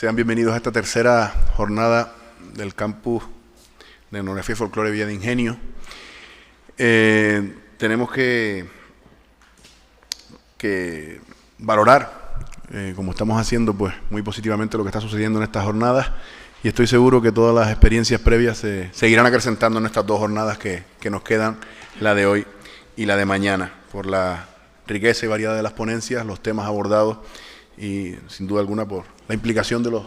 Sean bienvenidos a esta tercera jornada del campus de Etnografía y Folclore Villa de Ingenio. Tenemos que valorar, como estamos haciendo, pues muy positivamente lo que está sucediendo en estas jornadas, y estoy seguro que todas las experiencias previas se seguirán acrecentando en estas dos jornadas que nos quedan, la de hoy y la de mañana, por la riqueza y variedad de las ponencias, los temas abordados y sin duda alguna por la implicación de los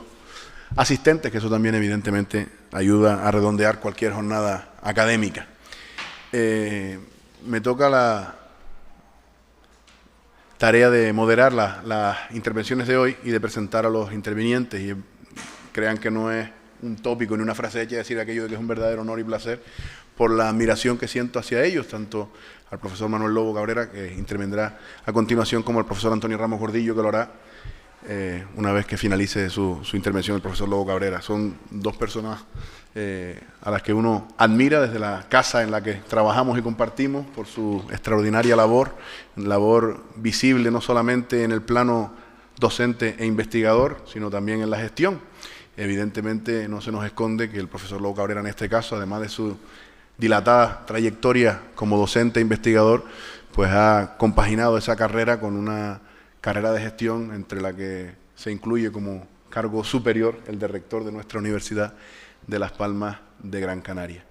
asistentes, que eso también evidentemente ayuda a redondear cualquier jornada académica. Me toca la tarea de moderar las intervenciones de hoy y de presentar a los intervinientes, y crean que no es un tópico ni una frase hecha decir aquello de que es un verdadero honor y placer por la admiración que siento hacia ellos, tanto al profesor Manuel Lobo Cabrera, que intervendrá a continuación, como al profesor Antonio Ramos Gordillo, que lo hará una vez que finalice su intervención el profesor Lobo Cabrera. Son dos personas a las que uno admira desde la casa en la que trabajamos y compartimos por su extraordinaria labor visible no solamente en el plano docente e investigador, sino también en la gestión. Evidentemente no se nos esconde que el profesor Lobo Cabrera, en este caso, además de su dilatada trayectoria como docente e investigador, pues ha compaginado esa carrera con una carrera de gestión entre la que se incluye como cargo superior el de rector de nuestra Universidad de Las Palmas de Gran Canaria.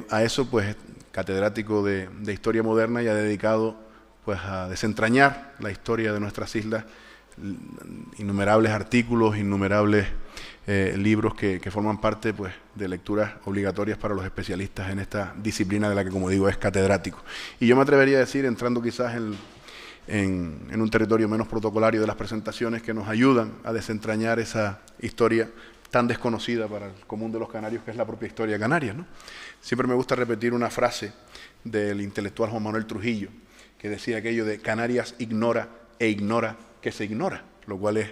A eso, pues, catedrático de Historia Moderna, y ha dedicado pues a desentrañar la historia de nuestras islas, innumerables artículos, innumerables libros que forman parte, pues, de lecturas obligatorias para los especialistas en esta disciplina de la que, como digo, es catedrático. Y yo me atrevería a decir, entrando quizás en un territorio menos protocolario de las presentaciones, que nos ayudan a desentrañar esa historia tan desconocida para el común de los canarios, que es la propia historia canaria, ¿no? Siempre me gusta repetir una frase del intelectual Juan Manuel Trujillo, que decía aquello de: Canarias ignora e ignora que se ignora, lo cual es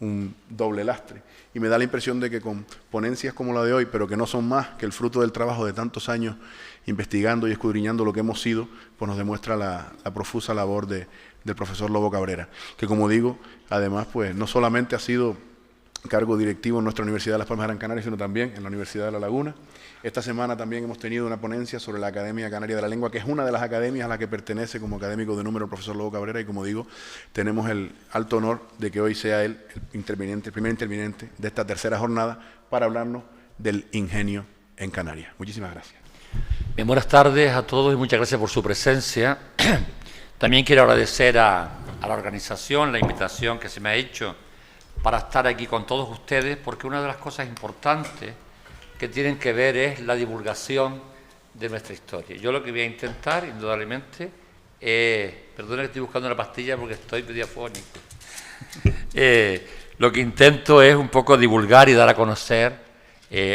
un doble lastre. Y me da la impresión de que con ponencias como la de hoy, pero que no son más que el fruto del trabajo de tantos años investigando y escudriñando lo que hemos sido, pues nos demuestra la profusa labor del profesor Lobo Cabrera, que, como digo, además, pues no solamente ha sido cargo directivo en nuestra Universidad de Las Palmas de Gran Canaria, sino también en la Universidad de La Laguna. Esta semana también hemos tenido una ponencia sobre la Academia Canaria de la Lengua, que es una de las academias a la que pertenece como académico de número el profesor Lobo Cabrera, y, como digo, tenemos el alto honor de que hoy sea él el primer interviniente de esta tercera jornada para hablarnos del ingenio en Canarias. Muchísimas gracias. Bien, buenas tardes a todos y muchas gracias por su presencia. También quiero agradecer a la organización la invitación que se me ha hecho para estar aquí con todos ustedes, porque una de las cosas importantes que tienen que ver es la divulgación de nuestra historia. Yo lo que voy a intentar, indudablemente, perdona que estoy buscando una pastilla porque estoy medio afónico. Lo que intento es un poco divulgar y dar a conocer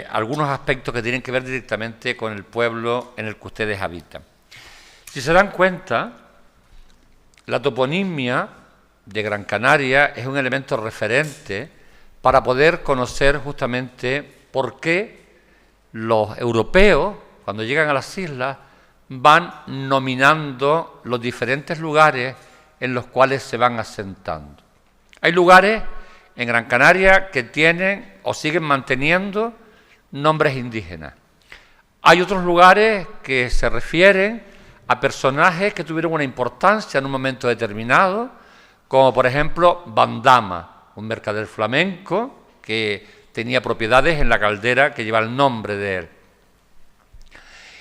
algunos aspectos que tienen que ver directamente con el pueblo en el que ustedes habitan. Si se dan cuenta, la toponimia de Gran Canaria es un elemento referente para poder conocer justamente por qué los europeos, cuando llegan a las islas, van nominando los diferentes lugares en los cuales se van asentando. Hay lugares en Gran Canaria que tienen o siguen manteniendo nombres indígenas. Hay otros lugares que se refieren a personajes que tuvieron una importancia en un momento determinado, como por ejemplo Bandama, un mercader flamenco que tenía propiedades en la caldera que lleva el nombre de él.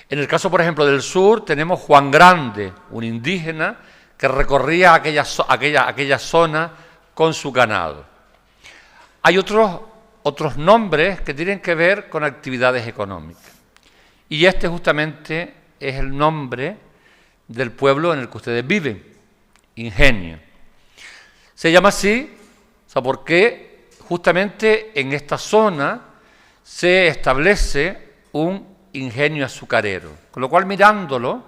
En el caso, por ejemplo, del sur, tenemos Juan Grande, un indígena que recorría aquella zona con su ganado. Hay otros nombres que tienen que ver con actividades económicas. Y este justamente es el nombre del pueblo en el que ustedes viven, Ingenio. Se llama así, porque justamente en esta zona se establece un ingenio azucarero, con lo cual, mirándolo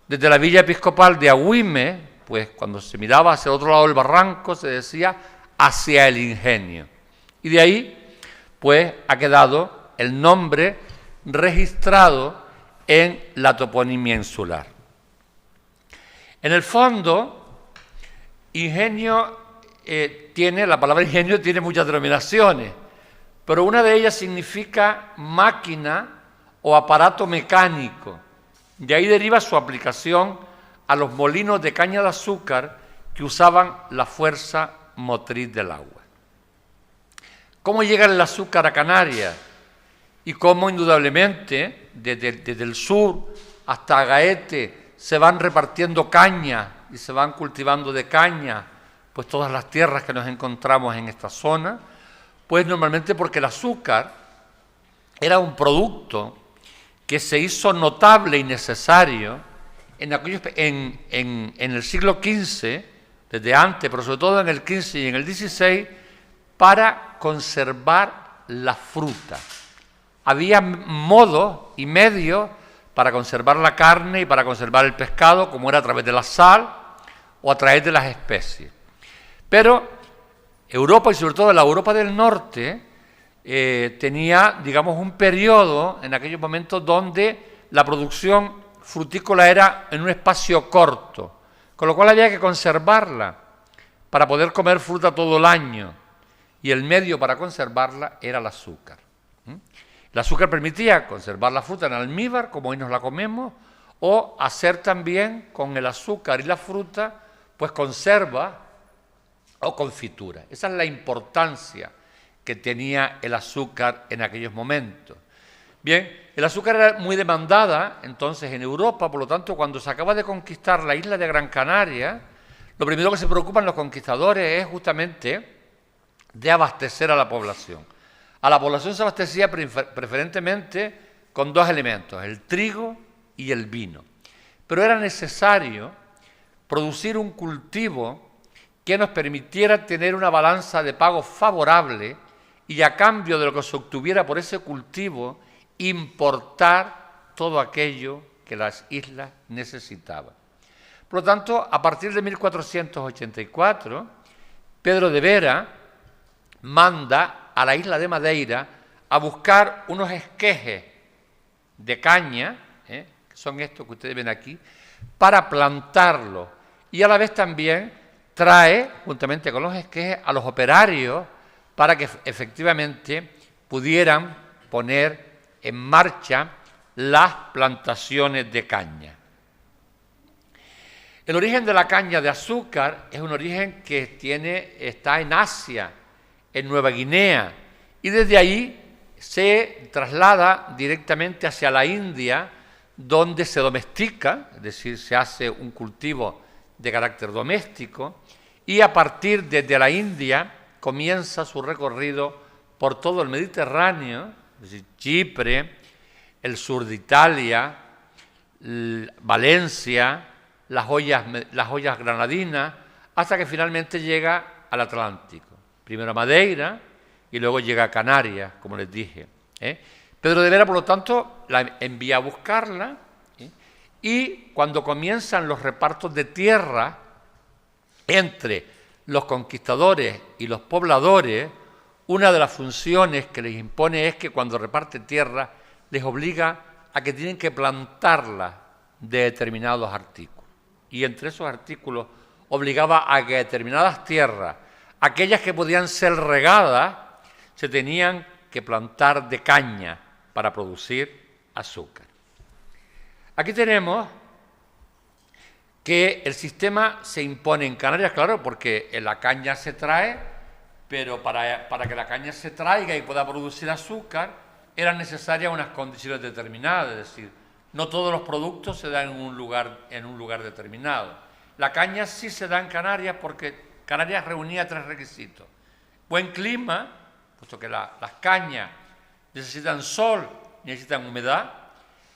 desde la villa episcopal de Agüime, pues cuando se miraba hacia el otro lado del barranco se decía hacia el ingenio, y de ahí pues ha quedado el nombre registrado en la toponimia insular. En el fondo, Ingenio la palabra ingenio tiene muchas denominaciones, pero una de ellas significa máquina o aparato mecánico. De ahí deriva su aplicación a los molinos de caña de azúcar que usaban la fuerza motriz del agua. ¿Cómo llega el azúcar a Canarias? Y cómo indudablemente desde el sur hasta Agaete se van repartiendo caña y se van cultivando de caña, pues todas las tierras que nos encontramos en esta zona, pues normalmente porque el azúcar era un producto que se hizo notable y necesario en el siglo XV, desde antes, pero sobre todo en el XV y en el XVI, para conservar la fruta. Había modos y medios para conservar la carne y para conservar el pescado, como era a través de la sal o a través de las especies. Pero Europa, y sobre todo la Europa del Norte, tenía, digamos, un periodo en aquellos momentos donde la producción frutícola era en un espacio corto, con lo cual había que conservarla para poder comer fruta todo el año, y el medio para conservarla era el azúcar. El azúcar permitía conservar la fruta en almíbar, como hoy nos la comemos, o hacer también con el azúcar y la fruta, pues conserva o confitura. Esa es la importancia que tenía el azúcar en aquellos momentos. Bien, el azúcar era muy demandada entonces en Europa, por lo tanto, cuando se acaba de conquistar la isla de Gran Canaria, lo primero que se preocupan los conquistadores es justamente de abastecer a la población. A la población se abastecía preferentemente con dos elementos, el trigo y el vino. Pero era necesario producir un cultivo que nos permitiera tener una balanza de pago favorable y a cambio de lo que se obtuviera por ese cultivo, importar todo aquello que las islas necesitaban. Por lo tanto, a partir de 1484, Pedro de Vera manda a la isla de Madeira a buscar unos esquejes de caña, que son estos que ustedes ven aquí, para plantarlos, y a la vez también trae, juntamente con los esquejes, a los operarios para que efectivamente pudieran poner en marcha las plantaciones de caña. El origen de la caña de azúcar es un origen que está en Asia, en Nueva Guinea, y desde ahí se traslada directamente hacia la India, donde se domestica, es decir, se hace un cultivo de carácter doméstico, y a partir desde la India comienza su recorrido por todo el Mediterráneo, es decir, Chipre, el sur de Italia, Valencia, las joyas granadinas, hasta que finalmente llega al Atlántico. Primero a Madeira y luego llega a Canarias, como les dije. Pedro de Vera, por lo tanto, la envía a buscarla, y cuando comienzan los repartos de tierra entre los conquistadores y los pobladores, una de las funciones que les impone es que cuando reparten tierra les obliga a que tienen que plantarla de determinados artículos. Y entre esos artículos obligaba a que determinadas tierras, aquellas que podían ser regadas, se tenían que plantar de caña para producir azúcar. Aquí tenemos que el sistema se impone en Canarias, claro, porque la caña se trae, pero para que la caña se traiga y pueda producir azúcar, eran necesarias unas condiciones determinadas, es decir, no todos los productos se dan en un lugar determinado. La caña sí se da en Canarias porque Canarias reunía tres requisitos: buen clima, puesto que las cañas necesitan sol, necesitan humedad;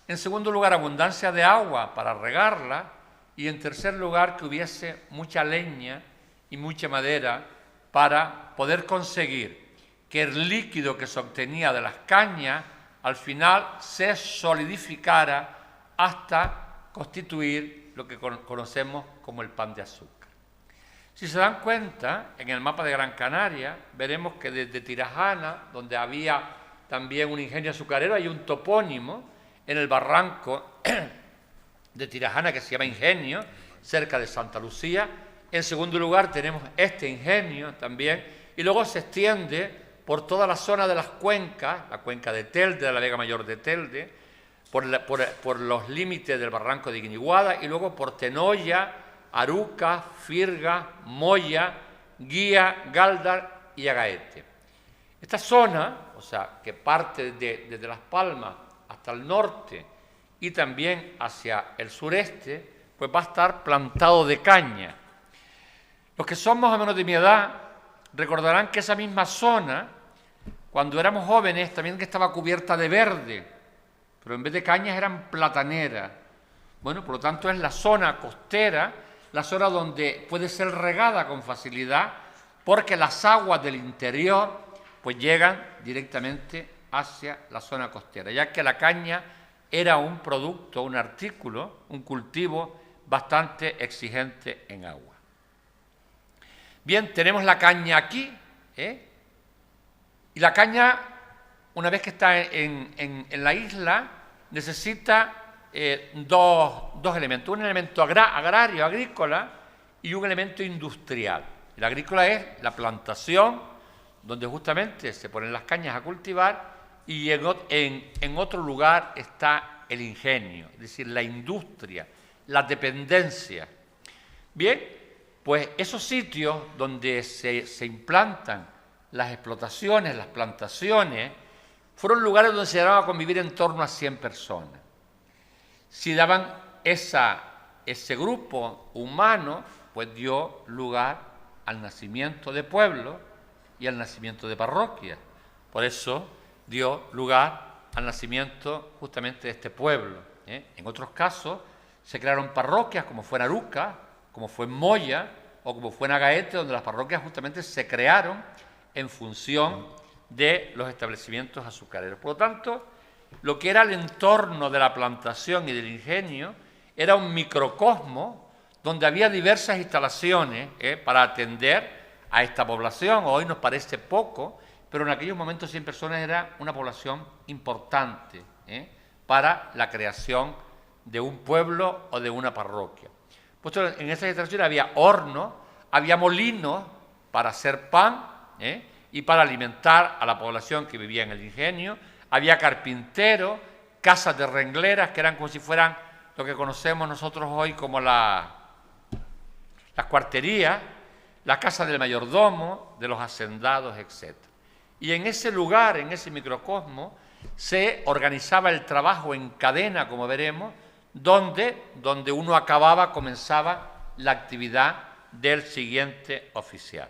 en segundo lugar, abundancia de agua para regarla; y en tercer lugar, que hubiese mucha leña y mucha madera para poder conseguir que el líquido que se obtenía de las cañas al final se solidificara hasta constituir lo que conocemos como el pan de azúcar. Si se dan cuenta, en el mapa de Gran Canaria veremos que desde Tirajana, donde había también un ingenio azucarero, hay un topónimo en el barranco de Tirajana que se llama Ingenio, cerca de Santa Lucía, En segundo lugar, tenemos este ingenio también, y luego se extiende por toda la zona de las cuencas, la cuenca de Telde, de la Vega Mayor de Telde, por los límites del barranco de Guiniguada, y luego por Tenoya, Aruca, Firga, Moya, Guía, Gáldar y Agaete. Esta zona, o sea, que parte desde Las Palmas hasta el norte y también hacia el sureste, pues va a estar plantado de caña. Los que son más o menos de mi edad recordarán que esa misma zona, cuando éramos jóvenes, también que estaba cubierta de verde, pero en vez de cañas eran plataneras. Bueno, por lo tanto es la zona costera, la zona donde puede ser regada con facilidad, porque las aguas del interior pues llegan directamente hacia la zona costera, ya que la caña era un producto, un artículo, un cultivo bastante exigente en agua. Bien, tenemos la caña aquí, y la caña, una vez que está en la isla, necesita dos elementos, un elemento agrario, agrícola, y un elemento industrial. El agrícola es la plantación, donde justamente se ponen las cañas a cultivar, y en otro lugar está el ingenio, es decir, la industria, la dependencia. Bien, pues esos sitios donde se implantan las explotaciones, las plantaciones, fueron lugares donde se llegaron a convivir en torno a 100 personas. Si daban ese grupo humano, pues dio lugar al nacimiento de pueblos y al nacimiento de parroquias. Por eso dio lugar al nacimiento justamente de este pueblo. En otros casos se crearon parroquias, como fue en Aruca, como fue en Moya o como fue en Agaete, donde las parroquias justamente se crearon en función de los establecimientos azucareros. Por lo tanto, lo que era el entorno de la plantación y del ingenio era un microcosmo donde había diversas instalaciones para atender a esta población. Hoy nos parece poco, pero en aquellos momentos 100 personas era una población importante para la creación de un pueblo o de una parroquia. Pues en esas instalaciones había hornos, había molinos para hacer pan y para alimentar a la población que vivía en el ingenio, había carpinteros, casas de rengleras que eran como si fueran lo que conocemos nosotros hoy como las cuarterías, la casa del mayordomo, de los hacendados, etc. Y en ese lugar, en ese microcosmo, se organizaba el trabajo en cadena, como veremos, donde uno acababa, comenzaba la actividad del siguiente oficial.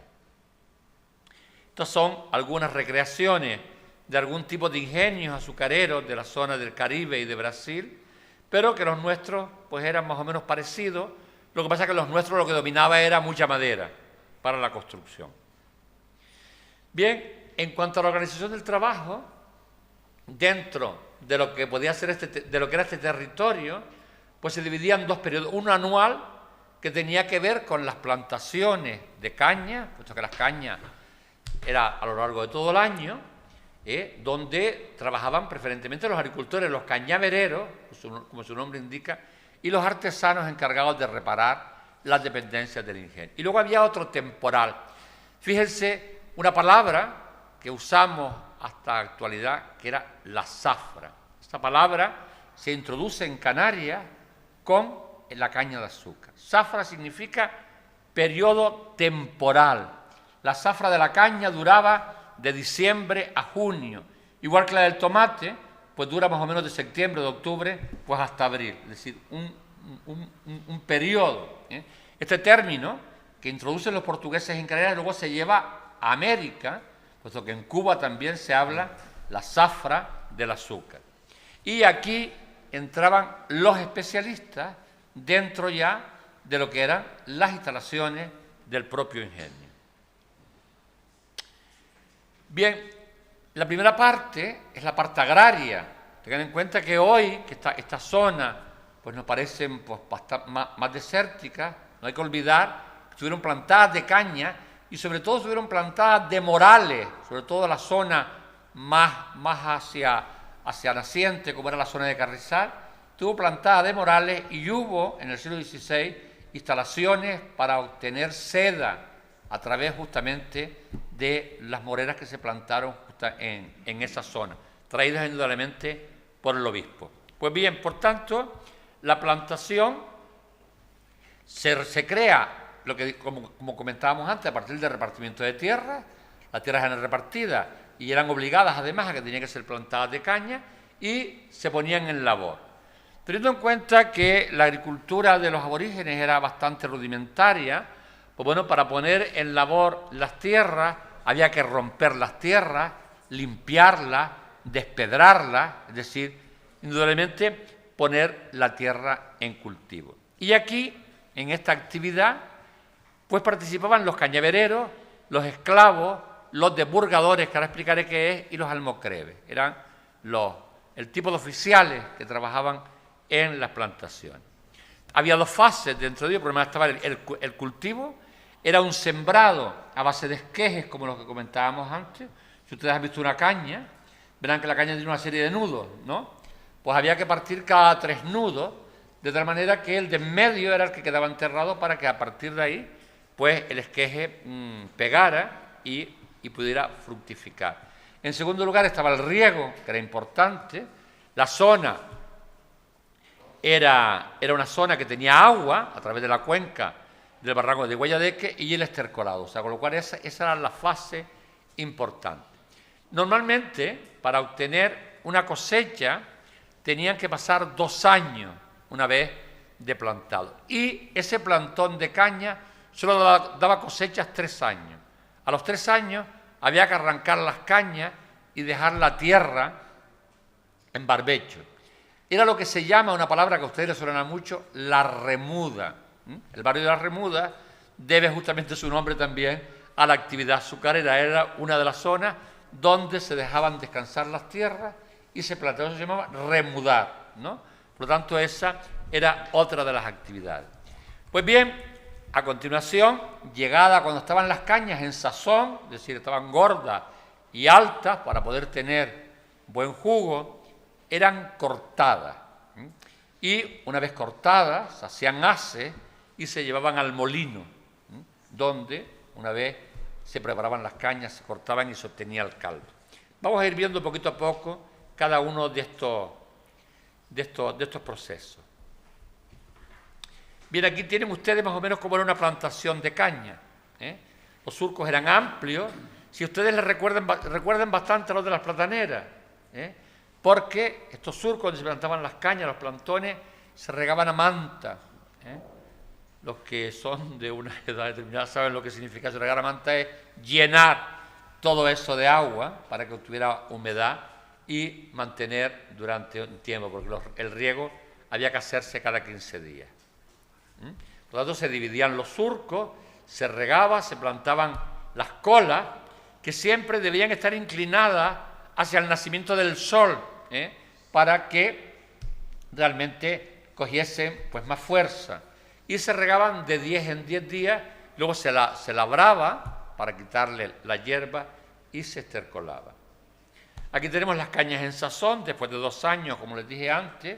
Estas son algunas recreaciones de algún tipo de ingenios azucareros de la zona del Caribe y de Brasil, pero que los nuestros pues eran más o menos parecidos. Lo que pasa es que los nuestros lo que dominaba era mucha madera para la construcción. Bien, en cuanto a la organización del trabajo, dentro de lo que podía ser de lo que era este territorio, pues se dividía en dos periodos. Uno anual, que tenía que ver con las plantaciones de caña, puesto que las cañas era a lo largo de todo el año, donde trabajaban preferentemente los agricultores, los cañavereros, como su nombre indica, y los artesanos encargados de reparar las dependencias del ingenio. Y luego había otro temporal. Fíjense, una palabra que usamos hasta la actualidad, que era la zafra. Esta palabra se introduce en Canarias con la caña de azúcar. Zafra significa periodo temporal. La zafra de la caña duraba de diciembre a junio, igual que la del tomate, pues dura más o menos de septiembre, de octubre, pues hasta abril, es decir, un periodo. Este término que introducen los portugueses en Canarias luego se lleva a América, puesto que en Cuba también se habla la zafra del azúcar. Y aquí entraban los especialistas dentro ya de lo que eran las instalaciones del propio ingenio. Bien, la primera parte es la parte agraria. Tengan en cuenta que hoy, que esta zona pues nos parecen pues, más desérticas, no hay que olvidar que estuvieron plantadas de caña y sobre todo estuvieron plantadas de morales, sobre todo la zona más hacia naciente, como era la zona de Carrizal, estuvo plantada de morales y hubo en el siglo XVI instalaciones para obtener seda a través justamente de las moreras que se plantaron en esa zona, traídas indudablemente por el obispo. Pues bien, por tanto, la plantación se crea, como comentábamos antes, a partir del repartimiento de tierras. Las tierras eran repartidas y eran obligadas además a que tenían que ser plantadas de caña y se ponían en labor. Teniendo en cuenta que la agricultura de los aborígenes era bastante rudimentaria, pues bueno, para poner en labor las tierras había que romper las tierras, limpiarlas, despedrarlas, es decir, indudablemente poner la tierra en cultivo. Y aquí, en esta actividad, pues participaban los cañavereros, los esclavos, los desburgadores, que ahora explicaré qué es, y los almocreves. Eran el tipo de oficiales que trabajaban en las plantaciones. Había dos fases dentro de ello. Primero estaba el cultivo, era un sembrado a base de esquejes, como los que comentábamos antes. Si ustedes han visto una caña, verán que la caña tiene una serie de nudos, ¿no? Pues había que partir cada 3 nudos, de tal manera que el de en medio era el que quedaba enterrado para que a partir de ahí, pues el esqueje pegara y pudiera fructificar. En segundo lugar estaba el riego, que era importante. La zona era una zona que tenía agua a través de la cuenca del barranco de Guayadeque y el estercolado, o sea, con lo cual esa era la fase importante. Normalmente, para obtener una cosecha, tenían que pasar 2 años una vez de plantado. Y ese plantón de caña solo daba cosechas 3 años. A los 3 años había que arrancar las cañas y dejar la tierra en barbecho. Era lo que se llama, una palabra que a ustedes les suena mucho, la remuda. El barrio de la Remuda debe justamente su nombre también a la actividad azucarera. Era una de las zonas donde se dejaban descansar las tierras y se planteaba, eso se llamaba remudar, ¿no? Por lo tanto, esa era otra de las actividades. Pues bien, a continuación, llegada cuando estaban las cañas en sazón, es decir, estaban gordas y altas para poder tener buen jugo, eran cortadas. Y una vez cortadas, se hacían haces y se llevaban al molino, donde una vez se preparaban las cañas, se cortaban y se obtenía el caldo. Vamos a ir viendo poquito a poco cada uno de estos procesos. Bien, aquí tienen ustedes más o menos cómo era una plantación de caña. Los surcos eran amplios. Si ustedes les recuerden bastante a los de las plataneras, porque estos surcos donde se plantaban las cañas, los plantones, se regaban a manta. Los que son de una edad determinada saben lo que significa regar a manta, es llenar todo eso de agua para que tuviera humedad y mantener durante un tiempo, porque el riego había que hacerse cada 15 días. Por lo tanto, se dividían los surcos, se regaba, se plantaban las colas, que siempre debían estar inclinadas hacia el nacimiento del sol, para que realmente cogiesen pues, más fuerza. Y se regaban de 10 en 10 días, luego se labraba para quitarle la hierba y se estercolaba. Aquí tenemos las cañas en sazón, después de 2 años, como les dije antes,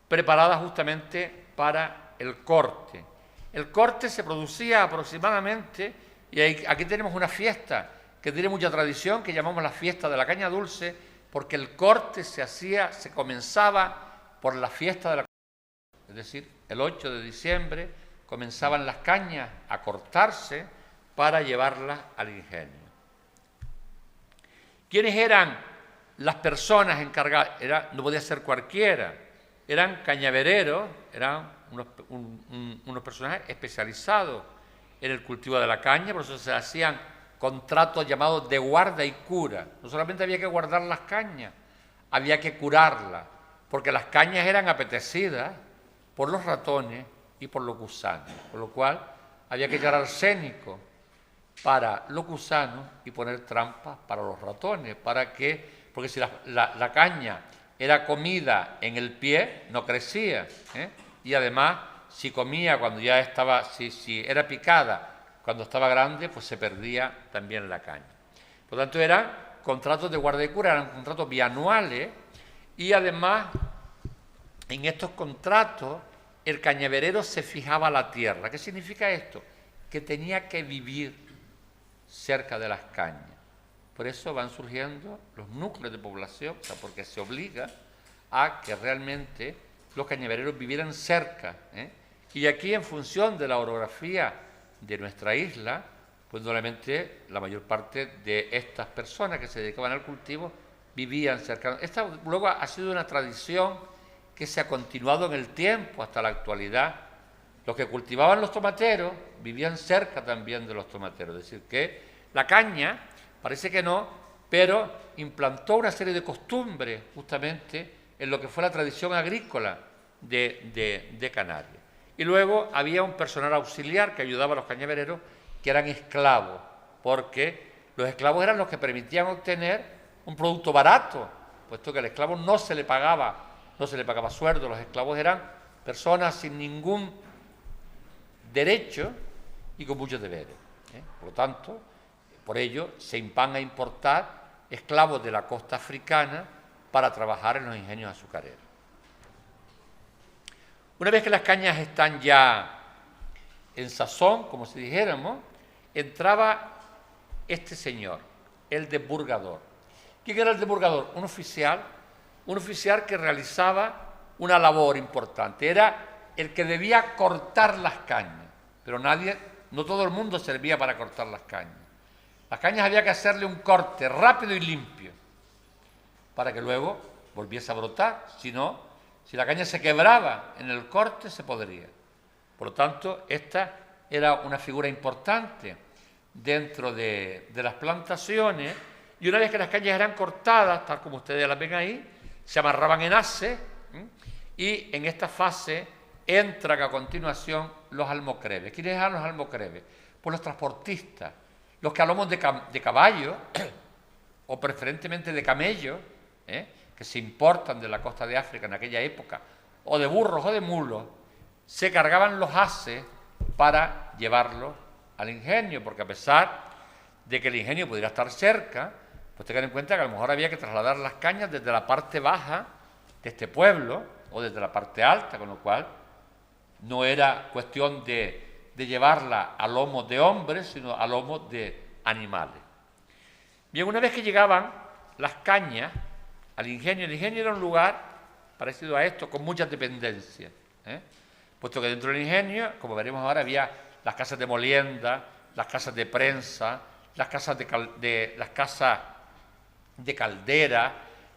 preparadas justamente para el corte. El corte se producía aproximadamente, y aquí tenemos una fiesta que tiene mucha tradición, que llamamos la fiesta de la caña dulce, porque el corte se comenzaba por la fiesta de la caña dulce. Es decir, el 8 de diciembre comenzaban las cañas a cortarse para llevarlas al ingenio. ¿Quiénes eran las personas encargadas? No podía ser cualquiera. Eran cañavereros, eran unos personajes especializados en el cultivo de la caña, por eso se hacían contratos llamados de guarda y cura. No solamente había que guardar las cañas, había que curarlas, porque las cañas eran apetecidas por los ratones y por los gusanos, por lo cual había que echar arsénico para los gusanos y poner trampas para los ratones, porque si la caña era comida en el pie, no crecía, y además si comía cuando ya estaba, si era picada cuando estaba grande, pues se perdía también la caña. Por lo tanto, eran contratos de guarda y cura, eran contratos bianuales, y además en estos contratos el cañaverero se fijaba la tierra. ¿Qué significa esto? Que tenía que vivir cerca de las cañas. Por eso van surgiendo los núcleos de población, o sea, porque se obliga a que realmente los cañavereros vivieran cerca, ¿eh? Y aquí, en función de la orografía de nuestra isla, pues normalmente la mayor parte de estas personas que se dedicaban al cultivo vivían cerca. Esta luego ha sido una tradición que se ha continuado en el tiempo hasta la actualidad. Los que cultivaban los tomateros vivían cerca también de los tomateros, es decir, que la caña, parece que no, pero implantó una serie de costumbres justamente en lo que fue la tradición agrícola de Canarias. Y luego había un personal auxiliar que ayudaba a los cañavereros, que eran esclavos, porque los esclavos eran los que permitían obtener un producto barato, puesto que al esclavo no se le pagaba sueldo. Los esclavos eran personas sin ningún derecho y con muchos deberes, ¿eh? Por lo tanto, por ello se van a importar esclavos de la costa africana para trabajar en los ingenios azucareros. Una vez que las cañas están ya en sazón, como si dijéramos, entraba este señor, el depurgador. ¿Quién era el depurgador? Un oficial que realizaba una labor importante. Era el que debía cortar las cañas, pero no todo el mundo servía para cortar las cañas. Las cañas había que hacerle un corte rápido y limpio para que luego volviese a brotar. Si la caña se quebraba en el corte, se podría. Por lo tanto, esta era una figura importante dentro de las plantaciones, y una vez que las cañas eran cortadas, tal como ustedes las ven ahí, se amarraban en haces, y en esta fase entran a continuación los almocreves. ¿Quiénes eran los almocreves? Pues los transportistas, los que a lomos de caballo, o preferentemente de camello, que se importan de la costa de África en aquella época, o de burros o de mulos, se cargaban los haces para llevarlos al ingenio, porque a pesar de que el ingenio pudiera estar cerca, pues tengan en cuenta que a lo mejor había que trasladar las cañas desde la parte baja de este pueblo o desde la parte alta, con lo cual no era cuestión de llevarla a lomos de hombres, sino a lomos de animales. Bien, una vez que llegaban las cañas al ingenio, el ingenio era un lugar parecido a esto, con muchas dependencias, puesto que dentro del ingenio, como veremos ahora, había las casas de molienda, las casas de prensa, las casas de caldera,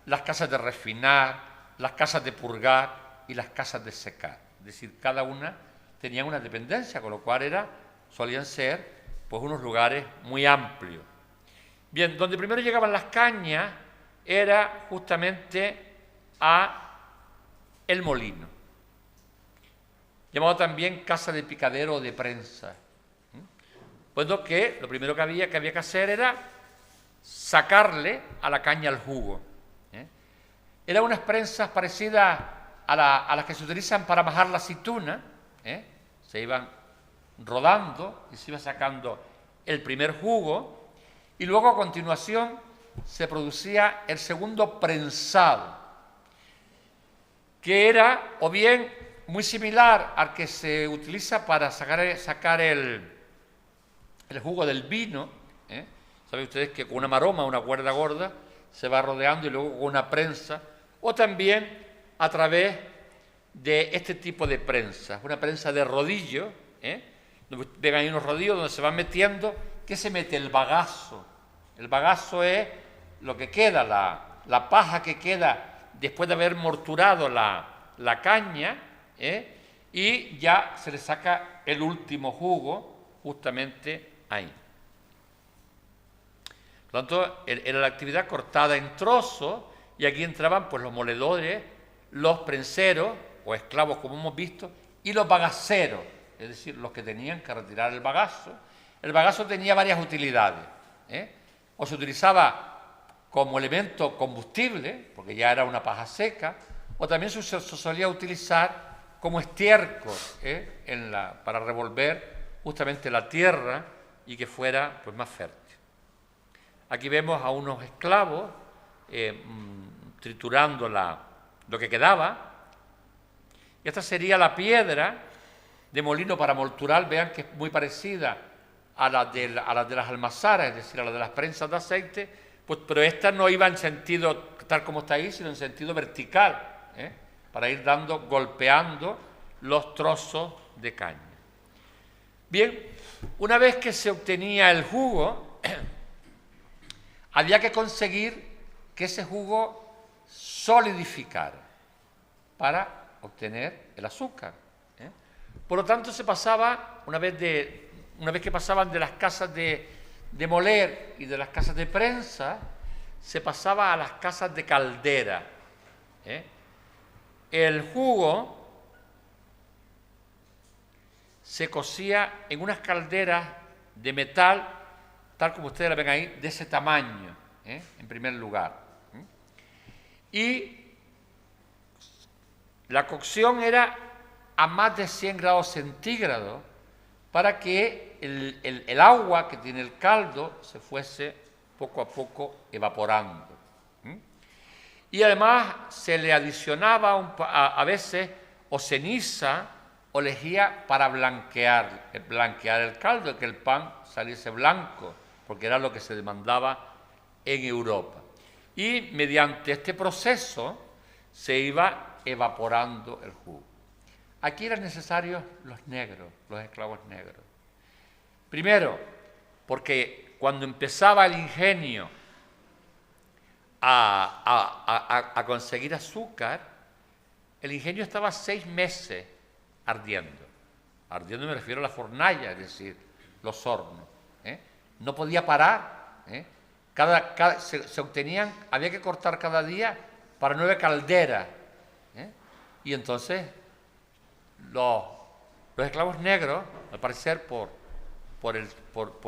las casas de refinar, las casas de purgar y las casas de secar. Es decir, cada una tenía una dependencia, con lo cual solían ser pues unos lugares muy amplios. Bien, donde primero llegaban las cañas era justamente a el molino, llamado también casa de picadero o de prensa. Puesto que lo primero que había que hacer era sacarle a la caña el jugo. Eran unas prensas parecidas a las que se utilizan para majar la aceituna. Se iban rodando y se iba sacando el primer jugo, y luego a continuación se producía el segundo prensado, que era o bien muy similar al que se utiliza para sacar el jugo del vino. Saben ustedes que con una maroma, una cuerda gorda, se va rodeando, y luego con una prensa, o también a través de este tipo de prensa, una prensa de rodillo, ven ahí unos rodillos donde se van metiendo. ¿Qué se mete? El bagazo. El bagazo es lo que queda, la paja que queda después de haber morturado la caña, y ya se le saca el último jugo justamente ahí. Por lo tanto, era la actividad cortada en trozos, y aquí entraban pues los moledores, los prenseros o esclavos, como hemos visto, y los bagaceros, es decir, los que tenían que retirar el bagazo. El bagazo tenía varias utilidades, o se utilizaba como elemento combustible, porque ya era una paja seca, o también se solía utilizar como estiércol para revolver justamente la tierra y que fuera pues más fértil. Aquí vemos a unos esclavos triturando lo que quedaba, Esta sería la piedra de molino para moltural, vean que es muy parecida a la de las almazaras, es decir, a la de las prensas de aceite, pues, pero esta no iba en sentido tal como está ahí, sino en sentido vertical, para ir golpeando los trozos de caña. Bien, una vez que se obtenía el jugo, había que conseguir que ese jugo solidificara para obtener el azúcar. Por lo tanto, se pasaba, una vez que pasaban de las casas de moler y de las casas de prensa, se pasaba a las casas de caldera. El jugo se cocía en unas calderas de metal, tal como ustedes la ven ahí, de ese tamaño, en primer lugar. Y la cocción era a más de 100 grados centígrados para que el agua que tiene el caldo se fuese poco a poco evaporando. Y además se le adicionaba a veces o ceniza o lejía para blanquear el caldo, que el pan saliese blanco, porque era lo que se demandaba en Europa. Y mediante este proceso se iba evaporando el jugo. Aquí eran necesarios los negros, los esclavos negros. Primero, porque cuando empezaba el ingenio a conseguir azúcar, el ingenio estaba 6 meses ardiendo. Ardiendo me refiero a la fornalla, es decir, los hornos. No podía parar. Se obtenían, había que cortar cada día para 9 calderas. Y entonces los esclavos negros, al parecer por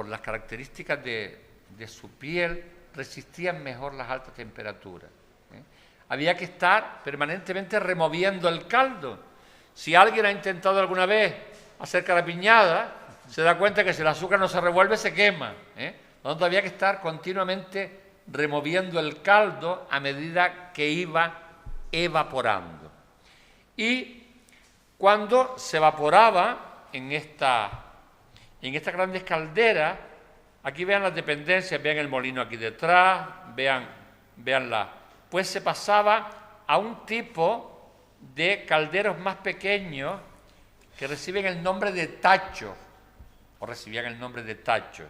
las características de su piel, resistían mejor las altas temperaturas. Había que estar permanentemente removiendo el caldo. Si alguien ha intentado alguna vez hacer carapiñada, se da cuenta que si el azúcar no se revuelve, se quema. Por lo tanto, había que estar continuamente removiendo el caldo a medida que iba evaporando. Y cuando se evaporaba en estas grandes calderas, aquí vean las dependencias, vean el molino aquí detrás, veanla, pues se pasaba a un tipo de calderos más pequeños que reciben el nombre de tacho, o recibían el nombre de tacho,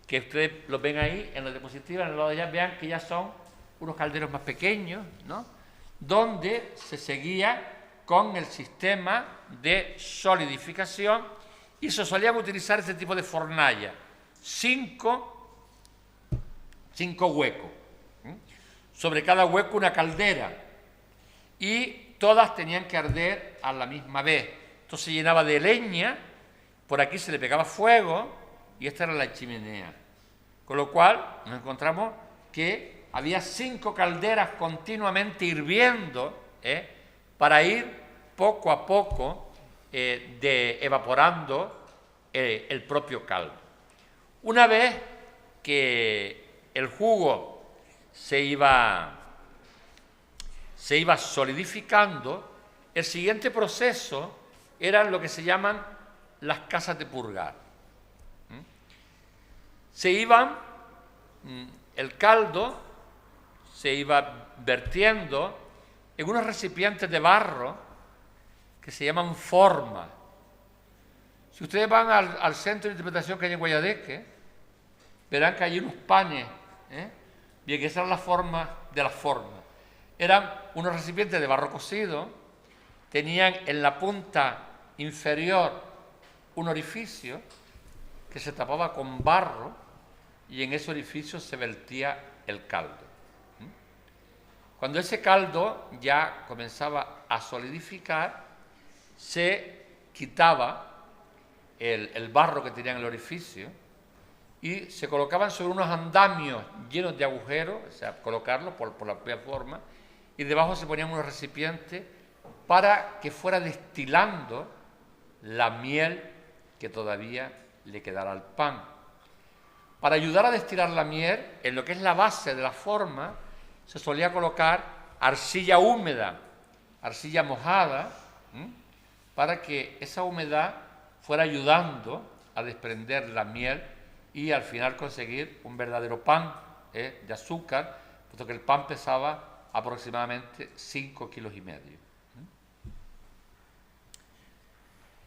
que ustedes lo ven ahí en la diapositiva, en el lado de allá, vean que ya son unos calderos más pequeños, ¿no?, donde se seguía con el sistema de solidificación y se solían utilizar este tipo de fornalla, 5 huecos, sobre cada hueco una caldera, y todas tenían que arder a la misma vez. Esto se llenaba de leña, por aquí se le pegaba fuego y esta era la chimenea. Con lo cual nos encontramos que había 5 calderas continuamente hirviendo, para ir poco a poco evaporando el propio caldo. Una vez que el jugo se iba solidificando, el siguiente proceso eran lo que se llaman las casas de purgar. El caldo se iba vertiendo en unos recipientes de barro que se llaman formas. Si ustedes van al centro de interpretación que hay en Guayadeque, verán que hay unos panes, bien, que esa era la forma de las formas. Eran unos recipientes de barro cocido, tenían en la punta inferior un orificio que se tapaba con barro y en ese orificio se vertía el caldo. Cuando ese caldo ya comenzaba a solidificar, se quitaba el barro que tenía en el orificio y se colocaban sobre unos andamios llenos de agujeros, o sea, colocarlos por la propia forma, y debajo se ponían unos recipientes para que fuera destilando la miel que todavía le quedara al pan. Para ayudar a destilar la miel, en lo que es la base de la forma, se solía colocar arcilla húmeda arcilla mojada, para que esa humedad fuera ayudando a desprender la miel y al final conseguir un verdadero pan de azúcar, puesto que el pan pesaba aproximadamente 5,5 kilos.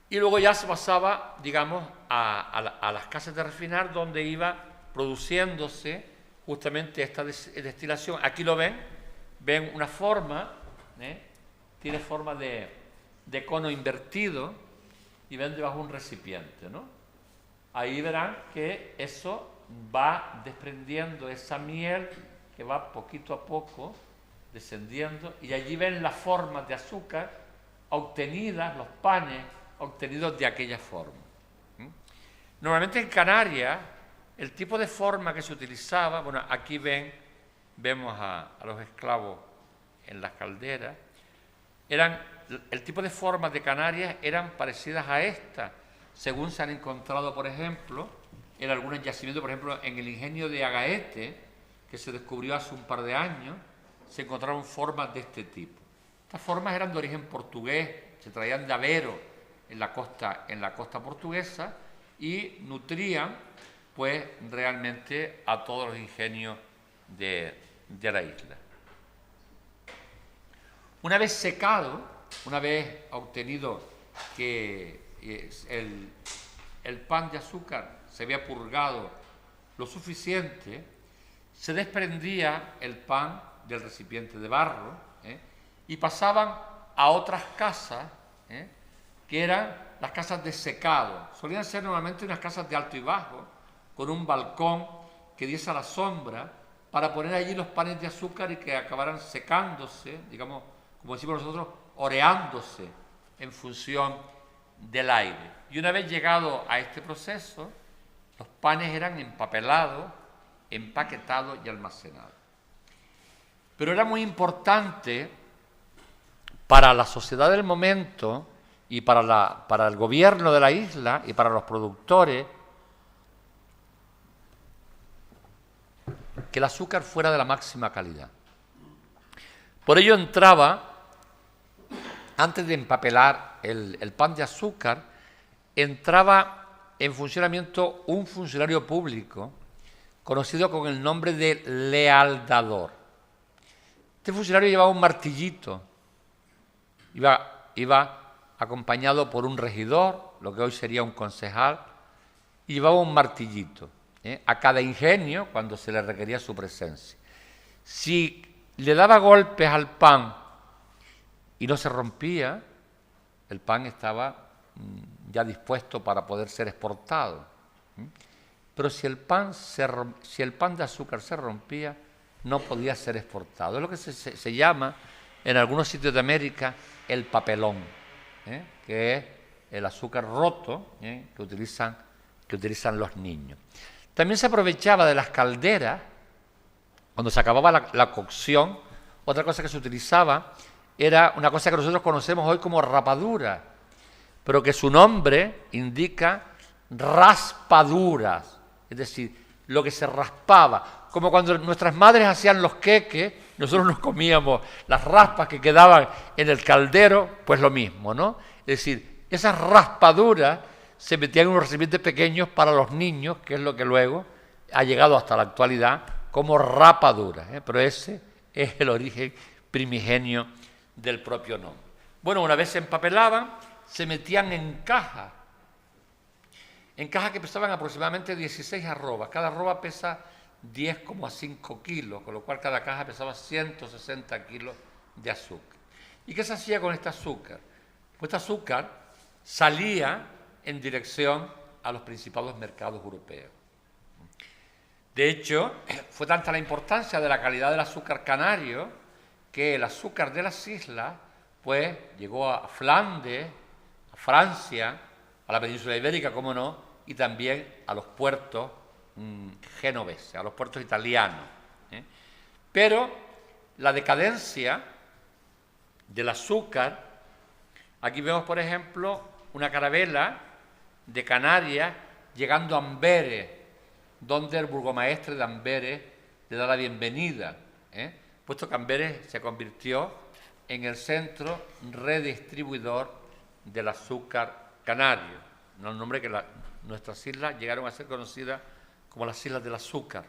Y luego ya se pasaba, digamos, a las casas de refinar, donde iba produciéndose justamente esta destilación. Aquí lo ven una forma, tiene forma de cono invertido, y ven debajo un recipiente, ¿no? Ahí verán que eso va desprendiendo esa miel que va poquito a poco descendiendo, y allí ven las formas de azúcar obtenidas, los panes obtenidos de aquella forma. Normalmente en Canarias, el tipo de forma que se utilizaba, bueno, aquí vemos a los esclavos en las calderas, el tipo de formas de Canarias eran parecidas a esta, según se han encontrado, por ejemplo, en algunos yacimientos, por ejemplo, en el ingenio de Agaete, que se descubrió hace un par de años, se encontraron formas de este tipo. Estas formas eran de origen portugués, se traían de Aveiro, en la costa portuguesa, y nutrían pues realmente a todos los ingenios de la isla. Una vez secado, una vez obtenido que el pan de azúcar se había purgado lo suficiente, se desprendía el pan del recipiente de barro, y pasaban a otras casas, que eran las casas de secado. Solían ser normalmente unas casas de alto y bajo, con un balcón que diese a la sombra, para poner allí los panes de azúcar y que acabaran secándose, digamos, como decimos nosotros, oreándose en función del aire. Y una vez llegado a este proceso, los panes eran empapelados, empaquetados y almacenados. Pero era muy importante para la sociedad del momento y para el gobierno de la isla y para los productores, que el azúcar fuera de la máxima calidad. Por ello antes de empapelar el pan de azúcar, entraba en funcionamiento un funcionario público conocido con el nombre de lealdador. Este funcionario llevaba un martillito, iba acompañado por un regidor, lo que hoy sería un concejal, y llevaba un martillito a cada ingenio cuando se le requería su presencia. Si le daba golpes al pan y no se rompía, el pan estaba ya dispuesto para poder ser exportado. Pero si el pan de azúcar se rompía, no podía ser exportado. Es lo que se llama en algunos sitios de América el papelón, que es el azúcar roto que utilizan los niños. También se aprovechaba de las calderas, cuando se acababa la cocción. Otra cosa que se utilizaba era una cosa que nosotros conocemos hoy como rapadura, pero que su nombre indica raspaduras, es decir, lo que se raspaba. Como cuando nuestras madres hacían los queques, nosotros nos comíamos las raspas que quedaban en el caldero, pues lo mismo, ¿no? Es decir, esas raspaduras se metían en unos recipientes pequeños para los niños, que es lo que luego ha llegado hasta la actualidad como rapaduras, pero ese es el origen primigenio del propio nombre. Bueno, una vez se empapelaban, se metían en cajas que pesaban aproximadamente 16 arrobas. Cada arroba pesa 10,5 kilos, con lo cual cada caja pesaba 160 kilos de azúcar. ¿Y qué se hacía con este azúcar? Pues este azúcar salía en dirección a los principales mercados europeos. De hecho, fue tanta la importancia de la calidad del azúcar canario que el azúcar de las islas pues llegó a Flandes, a Francia, a la península ibérica, cómo no, y también a los puertos genoveses, a los puertos italianos. Pero la decadencia del azúcar, aquí vemos por ejemplo una carabela de Canarias llegando a Amberes, donde el burgomaestre de Amberes le da la bienvenida, puesto que Amberes se convirtió en el centro redistribuidor del azúcar canario, un nombre que nuestras islas llegaron a ser conocidas como las Islas del Azúcar.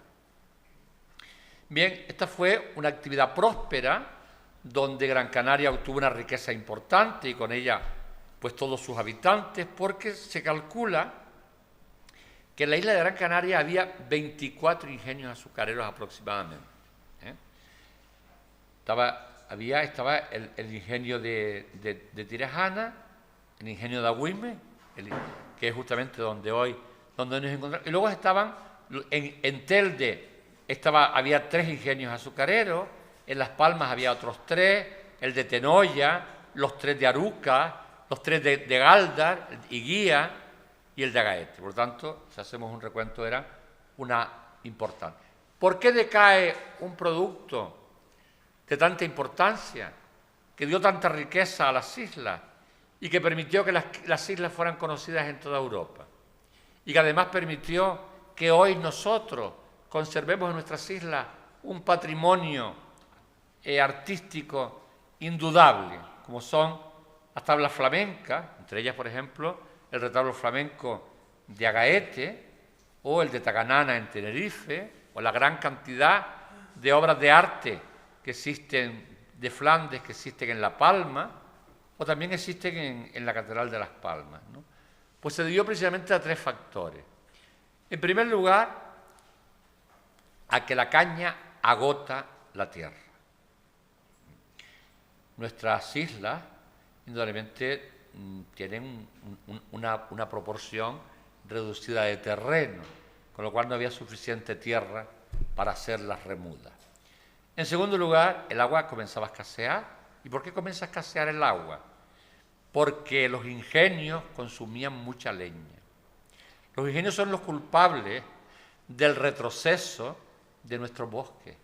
Bien, esta fue una actividad próspera donde Gran Canaria obtuvo una riqueza importante y con ella pues todos sus habitantes, porque se calcula que en la isla de Gran Canaria había 24 ingenios azucareros aproximadamente. Estaba el ingenio de Tirajana, el ingenio de Agüime, que es justamente donde nos encontramos, y luego estaban en Telde, había 3 ingenios azucareros, en Las Palmas había otros 3, el de Tenoya, los 3 de Aruca, los 3 de Galdar y Guía y el de Agaete. Por lo tanto, si hacemos un recuento, era una importante. ¿Por qué decae un producto de tanta importancia, que dio tanta riqueza a las islas y que permitió que las islas fueran conocidas en toda Europa? Y que además permitió que hoy nosotros conservemos en nuestras islas un patrimonio artístico indudable, como son las tablas flamencas, entre ellas, por ejemplo, el retablo flamenco de Agaete o el de Tacanana en Tenerife, o la gran cantidad de obras de arte que existen de Flandes, que existen en La Palma, o también existen en la Catedral de Las Palmas, ¿no? Pues se debió precisamente a 3 factores. En primer lugar, a que la caña agota la tierra. Nuestras islas, indudablemente, tienen una proporción reducida de terreno, con lo cual no había suficiente tierra para hacer las remudas. En segundo lugar, el agua comenzaba a escasear. ¿Y por qué comienza a escasear el agua? Porque los ingenios consumían mucha leña. Los ingenios son los culpables del retroceso de nuestros bosques.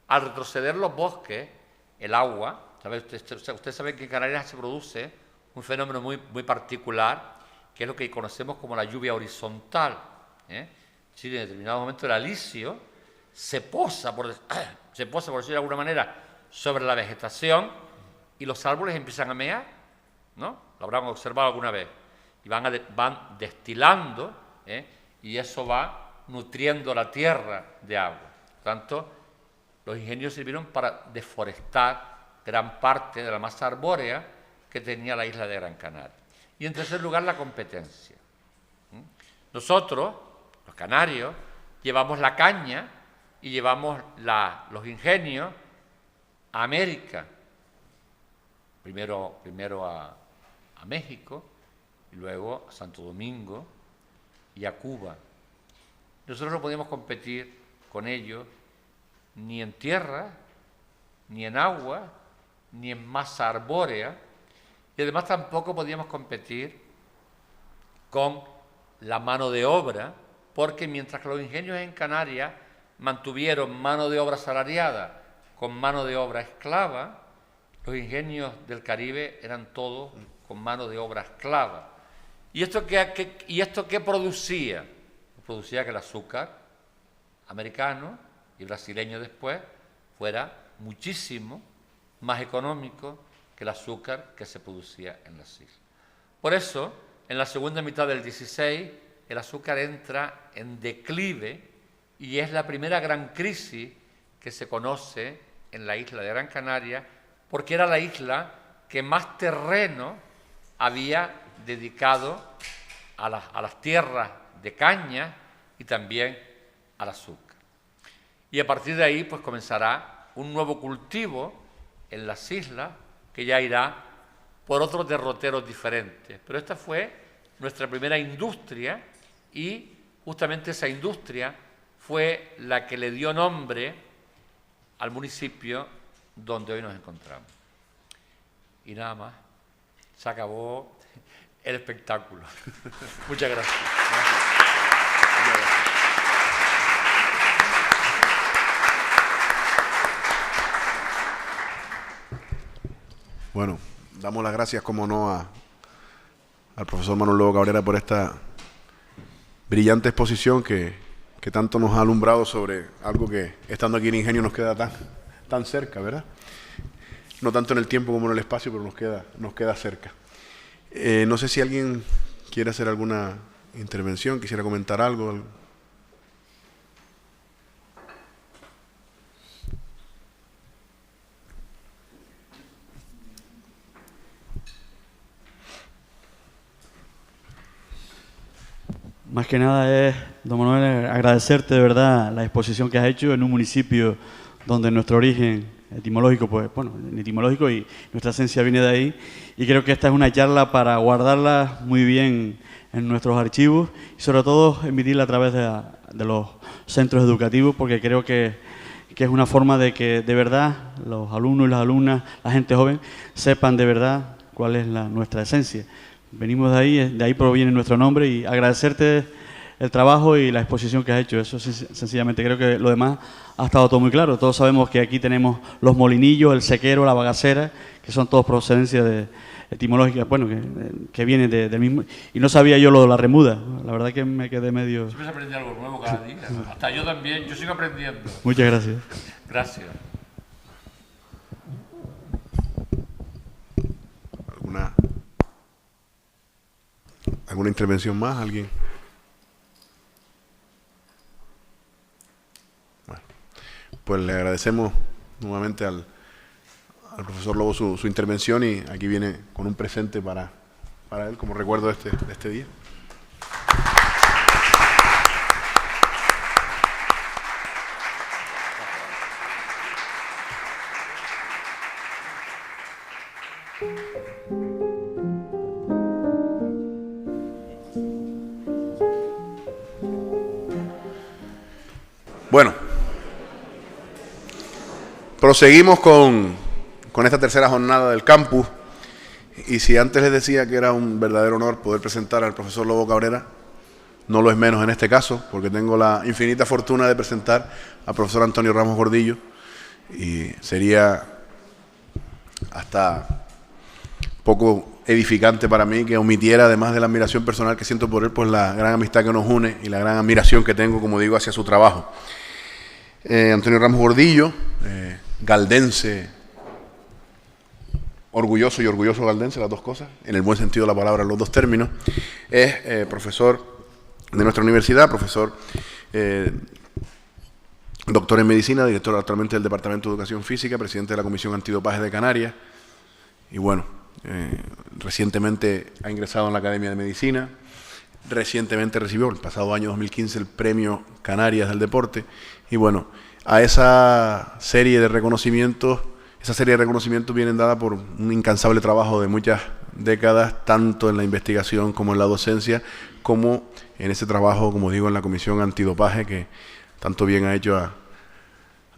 Al retroceder los bosques, el agua, usted sabe que en Canarias se produce un fenómeno muy particular, que es lo que conocemos como la lluvia horizontal. Si en determinado momento el alisio se posa, por decirlo de alguna manera, sobre la vegetación y los árboles empiezan a mear, ¿no? Lo habrán observado alguna vez. Y van destilando, y eso va nutriendo la tierra de agua. Por tanto, los ingenios sirvieron para deforestar gran parte de la masa arbórea que tenía la isla de Gran Canaria. Y en tercer lugar, la competencia. Nosotros, los canarios, llevamos la caña y llevamos los ingenios a América, primero a México, y luego a Santo Domingo y a Cuba. Nosotros no podíamos competir con ellos ni en tierra, ni en agua, ni en masa arbórea, y además tampoco podíamos competir con la mano de obra, porque mientras que los ingenios en Canarias mantuvieron mano de obra asalariada con mano de obra esclava, los ingenios del Caribe eran todos con mano de obra esclava. ¿Y esto qué producía? Producía que el azúcar americano y brasileño después fuera muchísimo más económico que el azúcar que se producía en las islas. Por eso, en la segunda mitad del XVI, el azúcar entra en declive y es la primera gran crisis que se conoce en la isla de Gran Canaria, porque era la isla que más terreno había dedicado a las tierras de caña y también al azúcar. Y a partir de ahí pues comenzará un nuevo cultivo en las islas que ya irá por otros derroteros diferentes. Pero esta fue nuestra primera industria y justamente esa industria fue la que le dio nombre al municipio donde hoy nos encontramos. Y nada más, se acabó el espectáculo. Muchas gracias. Bueno, damos las gracias, como no, al profesor Manuel Lobo Cabrera por esta brillante exposición que tanto nos ha alumbrado sobre algo que, estando aquí en Ingenio, nos queda tan cerca, ¿verdad? no tanto en el tiempo como en el espacio, pero nos queda cerca. No sé si alguien quiere hacer alguna intervención, quisiera comentar algo. Más que nada es, don Manuel, agradecerte de verdad la exposición que has hecho en un municipio donde nuestro origen etimológico, pues bueno, etimológico y nuestra esencia viene de ahí. Y creo que esta es una charla para guardarla muy bien en nuestros archivos y sobre todo emitirla a través de los centros educativos, porque creo que es una forma de que de verdad los alumnos y las alumnas, la gente joven, sepan de verdad cuál es nuestra esencia. Venimos de ahí proviene nuestro nombre y agradecerte el trabajo y la exposición que has hecho. Eso sencillamente, creo que lo demás ha estado todo muy claro. Todos sabemos que aquí tenemos los molinillos, el sequero, la bagacera, que son todos procedencias etimológicas, bueno, que vienen del mismo. Y no sabía yo lo de la remuda. La verdad que me quedé medio... Siempre se aprende algo nuevo cada día. Hasta yo también, yo sigo aprendiendo. Muchas gracias. Gracias. ¿Alguna intervención más? ¿Alguien? Bueno, pues le agradecemos nuevamente al profesor Lobo su intervención y aquí viene con un presente para él como recuerdo de este día. Bueno, proseguimos con esta tercera jornada del campus y si antes les decía que era un verdadero honor poder presentar al profesor Lobo Cabrera, no lo es menos en este caso, porque tengo la infinita fortuna de presentar al profesor Antonio Ramos Gordillo y sería hasta poco edificante para mí que omitiera, además de la admiración personal que siento por él, pues la gran amistad que nos une y la gran admiración que tengo, como digo, hacia su trabajo. Antonio Ramos Gordillo, galdense, orgulloso y orgulloso galdense, las dos cosas, en el buen sentido de la palabra, los dos términos, es profesor de nuestra universidad, profesor doctor en medicina, director actualmente del Departamento de Educación Física, presidente de la Comisión Antidopaje de Canarias, y bueno, recientemente ha ingresado en la Academia de Medicina, recientemente recibió, el pasado año 2015, el Premio Canarias del Deporte, y bueno, a esa serie de reconocimientos vienen dadas por un incansable trabajo de muchas décadas, tanto en la investigación como en la docencia, como en ese trabajo, como digo, en la Comisión Antidopaje, que tanto bien ha hecho a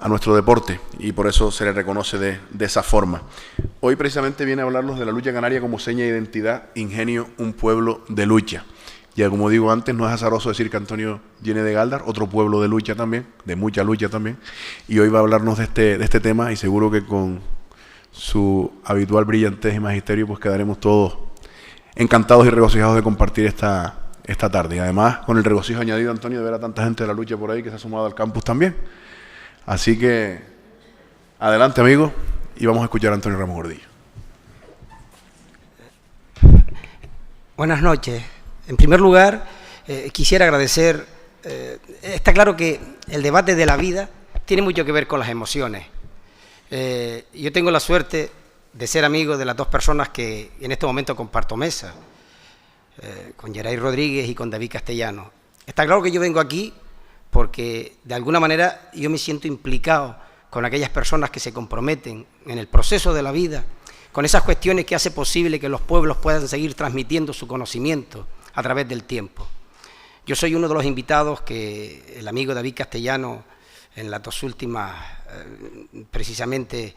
nuestro deporte, y por eso se le reconoce de esa forma. Hoy precisamente viene a hablarnos de la lucha canaria como seña de identidad, ingenio, un pueblo de lucha. Ya como digo antes, no es azaroso decir que Antonio viene de Gáldar, otro pueblo de lucha también, de mucha lucha también, y hoy va a hablarnos de este tema, y seguro que con su habitual brillantez y magisterio pues quedaremos todos encantados y regocijados de compartir esta tarde, y además con el regocijo añadido, Antonio, de ver a tanta gente de la lucha por ahí que se ha sumado al campus también. Así que adelante, amigos, y vamos a escuchar a Antonio Ramos Gordillo. Buenas noches. En primer lugar, quisiera agradecer, está claro que el debate de la vida tiene mucho que ver con las emociones. Yo tengo la suerte de ser amigo de las dos personas que en este momento comparto mesa, con Geray Rodríguez y con David Castellano. Está claro que yo vengo aquí porque de alguna manera yo me siento implicado con aquellas personas que se comprometen en el proceso de la vida, con esas cuestiones que hace posible que los pueblos puedan seguir transmitiendo su conocimiento a través del tiempo. Yo soy uno de los invitados que el amigo David Castellano, en las dos últimas, precisamente,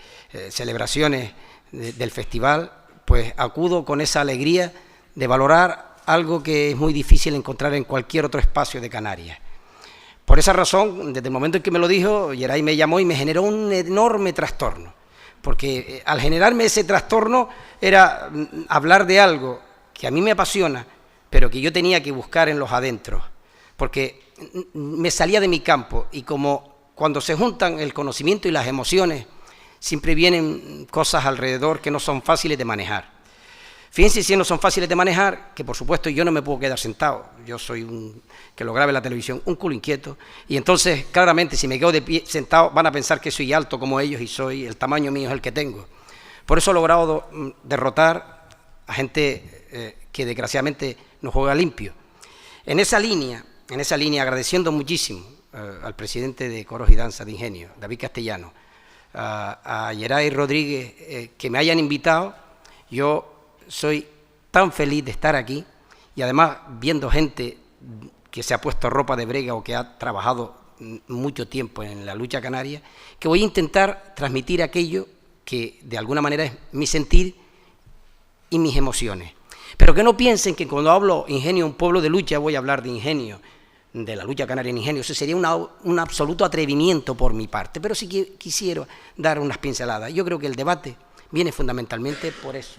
celebraciones del festival, pues acudo con esa alegría de valorar algo que es muy difícil encontrar en cualquier otro espacio de Canarias. Por esa razón, desde el momento en que me lo dijo, Geray me llamó y me generó un enorme trastorno, porque al generarme ese trastorno era hablar de algo que a mí me apasiona, pero que yo tenía que buscar en los adentros, porque me salía de mi campo, y como cuando se juntan el conocimiento y las emociones, siempre vienen cosas alrededor que no son fáciles de manejar. Fíjense si no son fáciles de manejar, que por supuesto yo no me puedo quedar sentado. Yo soy que lo grabe la televisión, un culo inquieto. Y entonces, claramente, si me quedo de pie sentado, van a pensar que soy alto como ellos y el tamaño mío es el que tengo. Por eso he logrado derrotar a gente que desgraciadamente no juega limpio. En esa línea, agradeciendo muchísimo al presidente de Coros y Danza de Ingenio, David Castellano, a Geray Rodríguez, que me hayan invitado. Yo soy tan feliz de estar aquí y además viendo gente que se ha puesto ropa de brega o que ha trabajado mucho tiempo en la lucha canaria, que voy a intentar transmitir aquello que de alguna manera es mi sentir y mis emociones. Pero que no piensen que cuando hablo Ingenio, un pueblo de lucha, voy a hablar de Ingenio, de la lucha canaria en Ingenio. Eso sería un absoluto atrevimiento por mi parte, pero sí que quisiera dar unas pinceladas. Yo creo que el debate viene fundamentalmente por eso.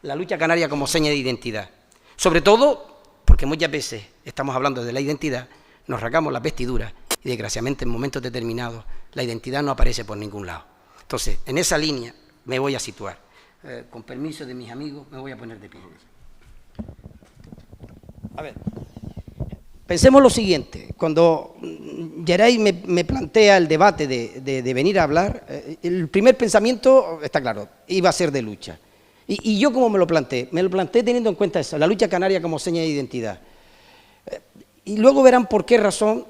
La lucha canaria como seña de identidad. Sobre todo porque muchas veces estamos hablando de la identidad, nos rasgamos las vestiduras y desgraciadamente en momentos determinados la identidad no aparece por ningún lado. Entonces, en esa línea me voy a situar. Con permiso de mis amigos, me voy a poner de pie. A ver, pensemos lo siguiente. Cuando Geray me plantea el debate de venir a hablar, el primer pensamiento, está claro, iba a ser de lucha. Y yo como me lo planteé teniendo en cuenta eso, la lucha canaria como seña de identidad. Y luego verán por qué razón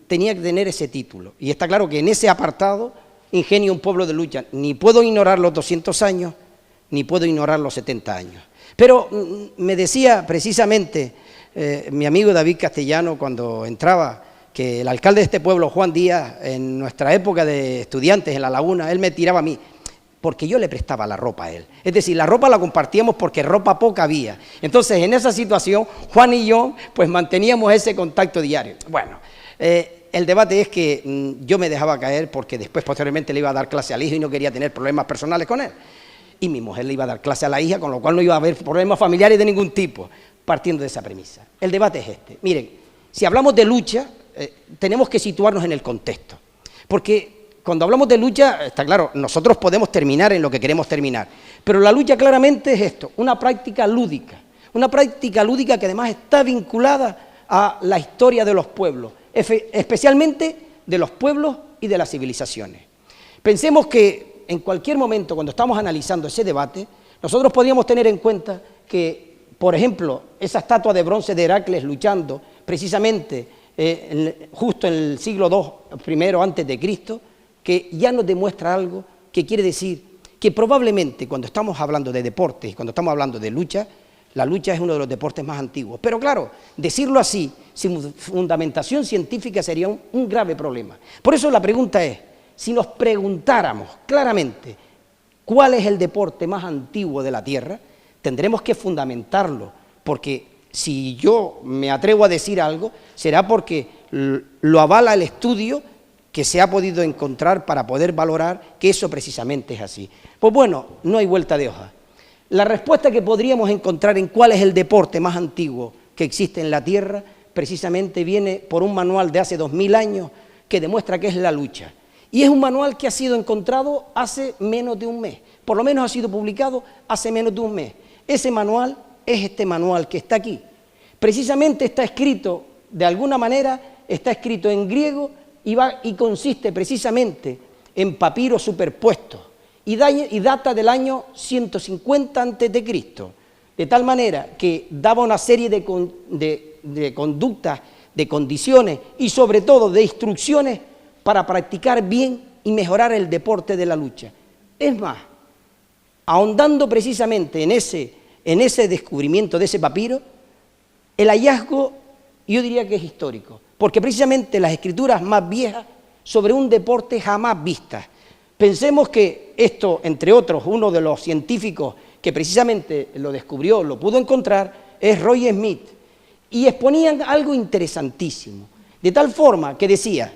tenía que tener ese título. Y está claro que en ese apartado, Ingenio, un pueblo de lucha, ni puedo ignorar los 200 años, ni puedo ignorar los 70 años. Pero me decía precisamente mi amigo David Castellano cuando entraba, que el alcalde de este pueblo, Juan Díaz, en nuestra época de estudiantes en La Laguna, él me tiraba a mí, porque yo le prestaba la ropa a él. Es decir, la ropa la compartíamos porque ropa poca había. Entonces, en esa situación, Juan y yo, pues manteníamos ese contacto diario. Bueno, el debate es que yo me dejaba caer porque después, posteriormente, le iba a dar clase al hijo y no quería tener problemas personales con él. Y mi mujer le iba a dar clase a la hija, con lo cual no iba a haber problemas familiares de ningún tipo, partiendo de esa premisa. El debate es este. Miren, si hablamos de lucha, tenemos que situarnos en el contexto. Porque cuando hablamos de lucha, está claro, nosotros podemos terminar en lo que queremos terminar, pero la lucha claramente es esto, una práctica lúdica que además está vinculada a la historia de los pueblos, especialmente de los pueblos y de las civilizaciones. Pensemos que en cualquier momento, cuando estamos analizando ese debate, nosotros podríamos tener en cuenta que, por ejemplo, esa estatua de bronce de Heracles luchando precisamente justo en el siglo II antes de Cristo, que ya nos demuestra algo que quiere decir que probablemente cuando estamos hablando de deportes, cuando estamos hablando de lucha, la lucha es uno de los deportes más antiguos. Pero claro, decirlo así, sin fundamentación científica, sería un grave problema. Por eso la pregunta es, si nos preguntáramos claramente cuál es el deporte más antiguo de la Tierra, tendremos que fundamentarlo, porque si yo me atrevo a decir algo, será porque lo avala el estudio que se ha podido encontrar para poder valorar que eso precisamente es así. Pues bueno, no hay vuelta de hoja. La respuesta que podríamos encontrar en cuál es el deporte más antiguo que existe en la Tierra, precisamente viene por un manual de hace 2000 años que demuestra que es la lucha. Y es un manual que ha sido encontrado hace menos de un mes, por lo menos ha sido publicado hace menos de un mes. Ese manual es este manual que está aquí. Precisamente está escrito, de alguna manera, está escrito en griego y consiste precisamente en papiros superpuestos y data del año 150 a.C., de tal manera que daba una serie de conductas, de condiciones y sobre todo de instrucciones para practicar bien y mejorar el deporte de la lucha. Es más, ahondando precisamente en ese descubrimiento de ese papiro, el hallazgo yo diría que es histórico, porque precisamente las escrituras más viejas sobre un deporte jamás vistas. Pensemos que esto, entre otros, uno de los científicos que precisamente lo descubrió, lo pudo encontrar, es Roy Smith, y exponían algo interesantísimo, de tal forma que decía: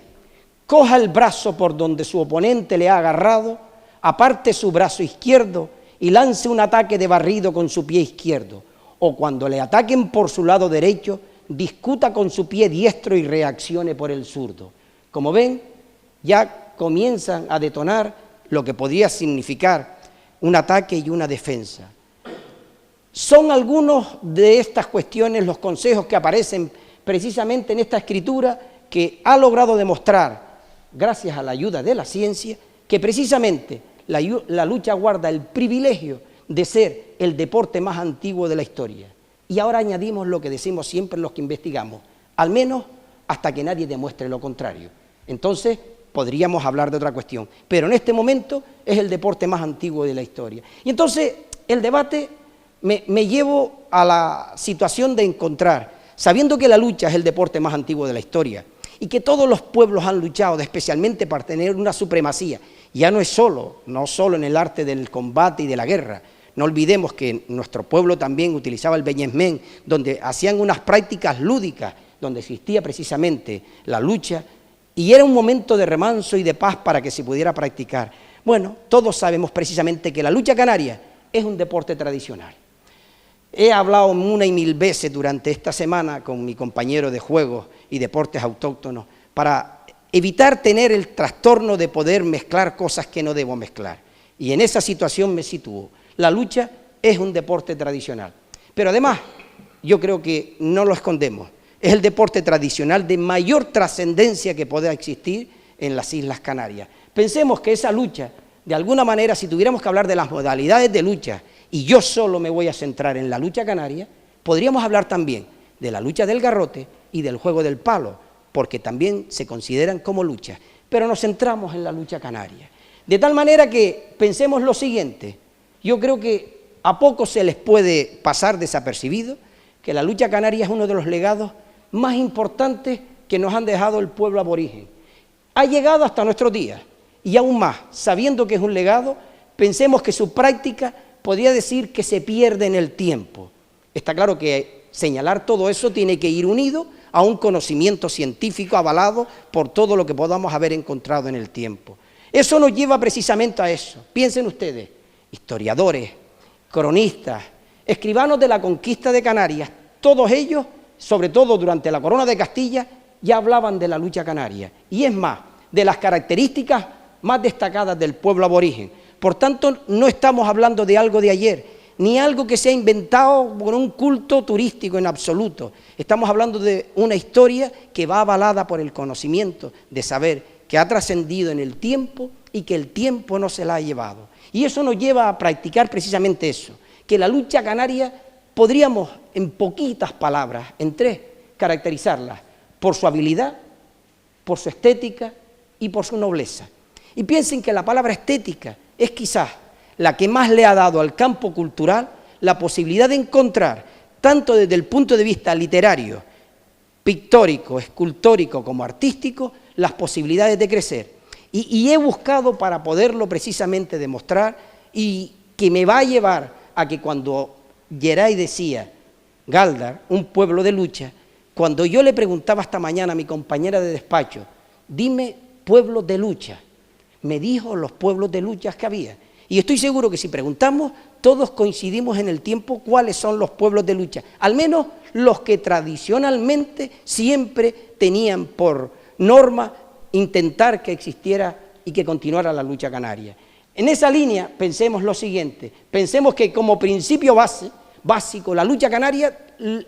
coja el brazo por donde su oponente le ha agarrado, aparte su brazo izquierdo y lance un ataque de barrido con su pie izquierdo, o cuando le ataquen por su lado derecho, discuta con su pie diestro y reaccione por el zurdo. Como ven, ya comienzan a detonar lo que podría significar un ataque y una defensa. Son algunos de estas cuestiones los consejos que aparecen precisamente en esta escritura, que ha logrado demostrar, gracias a la ayuda de la ciencia, que precisamente la lucha guarda el privilegio de ser el deporte más antiguo de la historia. Y ahora añadimos lo que decimos siempre los que investigamos, al menos hasta que nadie demuestre lo contrario. Entonces podríamos hablar de otra cuestión, pero en este momento es el deporte más antiguo de la historia. Y entonces el debate me llevo a la situación de encontrar, sabiendo que la lucha es el deporte más antiguo de la historia y que todos los pueblos han luchado especialmente para tener una supremacía, ya no solo en el arte del combate y de la guerra. No olvidemos que nuestro pueblo también utilizaba el beñesmén, donde hacían unas prácticas lúdicas, donde existía precisamente la lucha, y era un momento de remanso y de paz para que se pudiera practicar. Bueno, todos sabemos precisamente que la lucha canaria es un deporte tradicional. He hablado una y mil veces durante esta semana con mi compañero de juegos y deportes autóctonos para evitar tener el trastorno de poder mezclar cosas que no debo mezclar. Y en esa situación me sitúo. La lucha es un deporte tradicional. Pero además, yo creo que no lo escondemos, es el deporte tradicional de mayor trascendencia que pueda existir en las Islas Canarias. Pensemos que esa lucha, de alguna manera, si tuviéramos que hablar de las modalidades de lucha, y yo solo me voy a centrar en la lucha canaria, podríamos hablar también de la lucha del garrote y del juego del palo, porque también se consideran como luchas, pero nos centramos en la lucha canaria. De tal manera que pensemos lo siguiente, yo creo que a poco se les puede pasar desapercibido que la lucha canaria es uno de los legados más importantes que nos han dejado el pueblo aborigen. Ha llegado hasta nuestros días, y aún más, sabiendo que es un legado, pensemos que su práctica podría decir que se pierde en el tiempo. Está claro que señalar todo eso tiene que ir unido a un conocimiento científico avalado por todo lo que podamos haber encontrado en el tiempo. Eso nos lleva precisamente a eso. Piensen ustedes, historiadores, cronistas, escribanos de la conquista de Canarias, todos ellos, sobre todo durante la Corona de Castilla, ya hablaban de la lucha canaria. Y es más, de las características más destacadas del pueblo aborigen. Por tanto, no estamos hablando de algo de ayer, ni algo que se ha inventado por un culto turístico en absoluto. Estamos hablando de una historia que va avalada por el conocimiento de saber que ha trascendido en el tiempo y que el tiempo no se la ha llevado. Y eso nos lleva a practicar precisamente eso, que la lucha canaria podríamos, en poquitas palabras, en tres, caracterizarla por su habilidad, por su estética y por su nobleza. Y piensen que la palabra estética es quizás la que más le ha dado al campo cultural la posibilidad de encontrar, tanto desde el punto de vista literario, pictórico, escultórico como artístico, las posibilidades de crecer. Y he buscado para poderlo precisamente demostrar, y que me va a llevar a que cuando Geray decía, Galdar, un pueblo de lucha, cuando yo le preguntaba esta mañana a mi compañera de despacho, dime pueblos de lucha, me dijo los pueblos de luchas que había. Y estoy seguro que si preguntamos, todos coincidimos en el tiempo cuáles son los pueblos de lucha, al menos los que tradicionalmente siempre tenían por norma intentar que existiera y que continuara la lucha canaria. En esa línea pensemos lo siguiente, pensemos que como principio básico la lucha canaria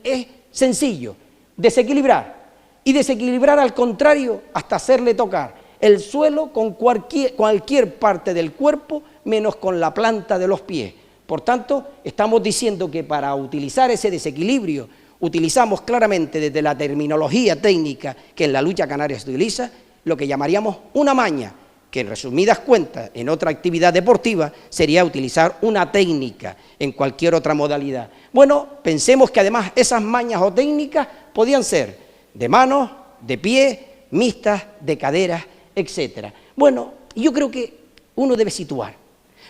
es sencillo, desequilibrar, y desequilibrar al contrario hasta hacerle tocar el suelo con cualquier parte del cuerpo menos con la planta de los pies. Por tanto, estamos diciendo que para utilizar ese desequilibrio utilizamos claramente desde la terminología técnica que en la lucha canaria se utiliza lo que llamaríamos una maña, que en resumidas cuentas en otra actividad deportiva sería utilizar una técnica en cualquier otra modalidad. Bueno, pensemos que además esas mañas o técnicas podían ser de manos, de pies, mixtas, de caderas, etcétera. Bueno, yo creo que uno debe situar,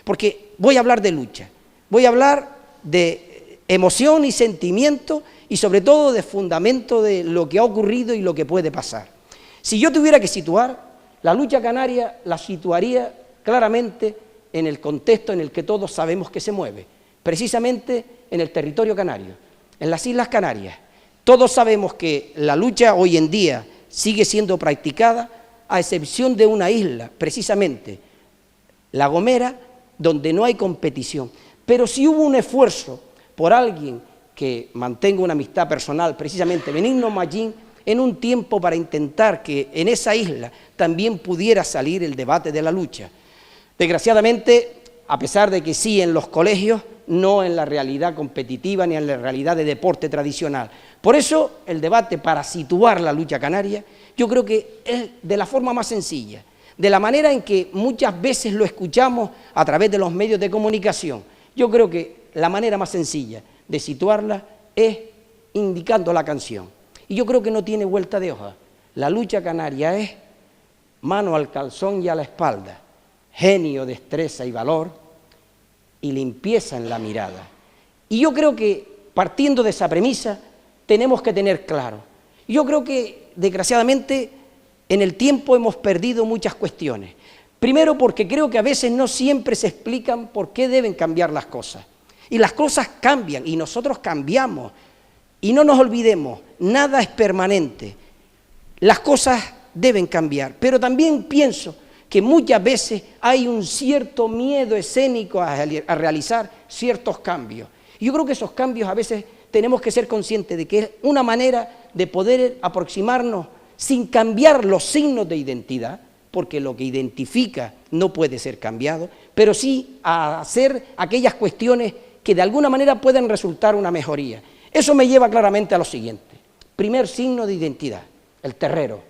porque voy a hablar de lucha, voy a hablar de emoción y sentimiento y sobre todo de fundamento de lo que ha ocurrido y lo que puede pasar. Si yo tuviera que situar, la lucha canaria la situaría claramente en el contexto en el que todos sabemos que se mueve, precisamente en el territorio canario, en las Islas Canarias. Todos sabemos que la lucha hoy en día sigue siendo practicada a excepción de una isla, precisamente La Gomera, donde no hay competición. Pero si hubo un esfuerzo por alguien que mantenga una amistad personal, precisamente Benigno Mallín, en un tiempo para intentar que en esa isla también pudiera salir el debate de la lucha. Desgraciadamente, a pesar de que sí en los colegios, no en la realidad competitiva ni en la realidad de deporte tradicional. Por eso el debate para situar la lucha canaria, yo creo que es de la forma más sencilla, de la manera en que muchas veces lo escuchamos a través de los medios de comunicación. Yo creo que la manera más sencilla de situarla es indicando la canción. Y yo creo que no tiene vuelta de hoja. La lucha canaria es mano al calzón y a la espalda, genio, destreza y valor, y limpieza en la mirada. Y yo creo que, partiendo de esa premisa, tenemos que tener claro. Yo creo que, desgraciadamente, en el tiempo hemos perdido muchas cuestiones. Primero, porque creo que a veces no siempre se explican por qué deben cambiar las cosas. Y las cosas cambian, y nosotros cambiamos. Y no nos olvidemos, nada es permanente. Las cosas deben cambiar. Pero también pienso que muchas veces hay un cierto miedo escénico a realizar ciertos cambios. Y yo creo que esos cambios a veces tenemos que ser conscientes de que es una manera de poder aproximarnos sin cambiar los signos de identidad, porque lo que identifica no puede ser cambiado, pero sí a hacer aquellas cuestiones que de alguna manera pueden resultar una mejoría. Eso me lleva claramente a lo siguiente. Primer signo de identidad, el terrero.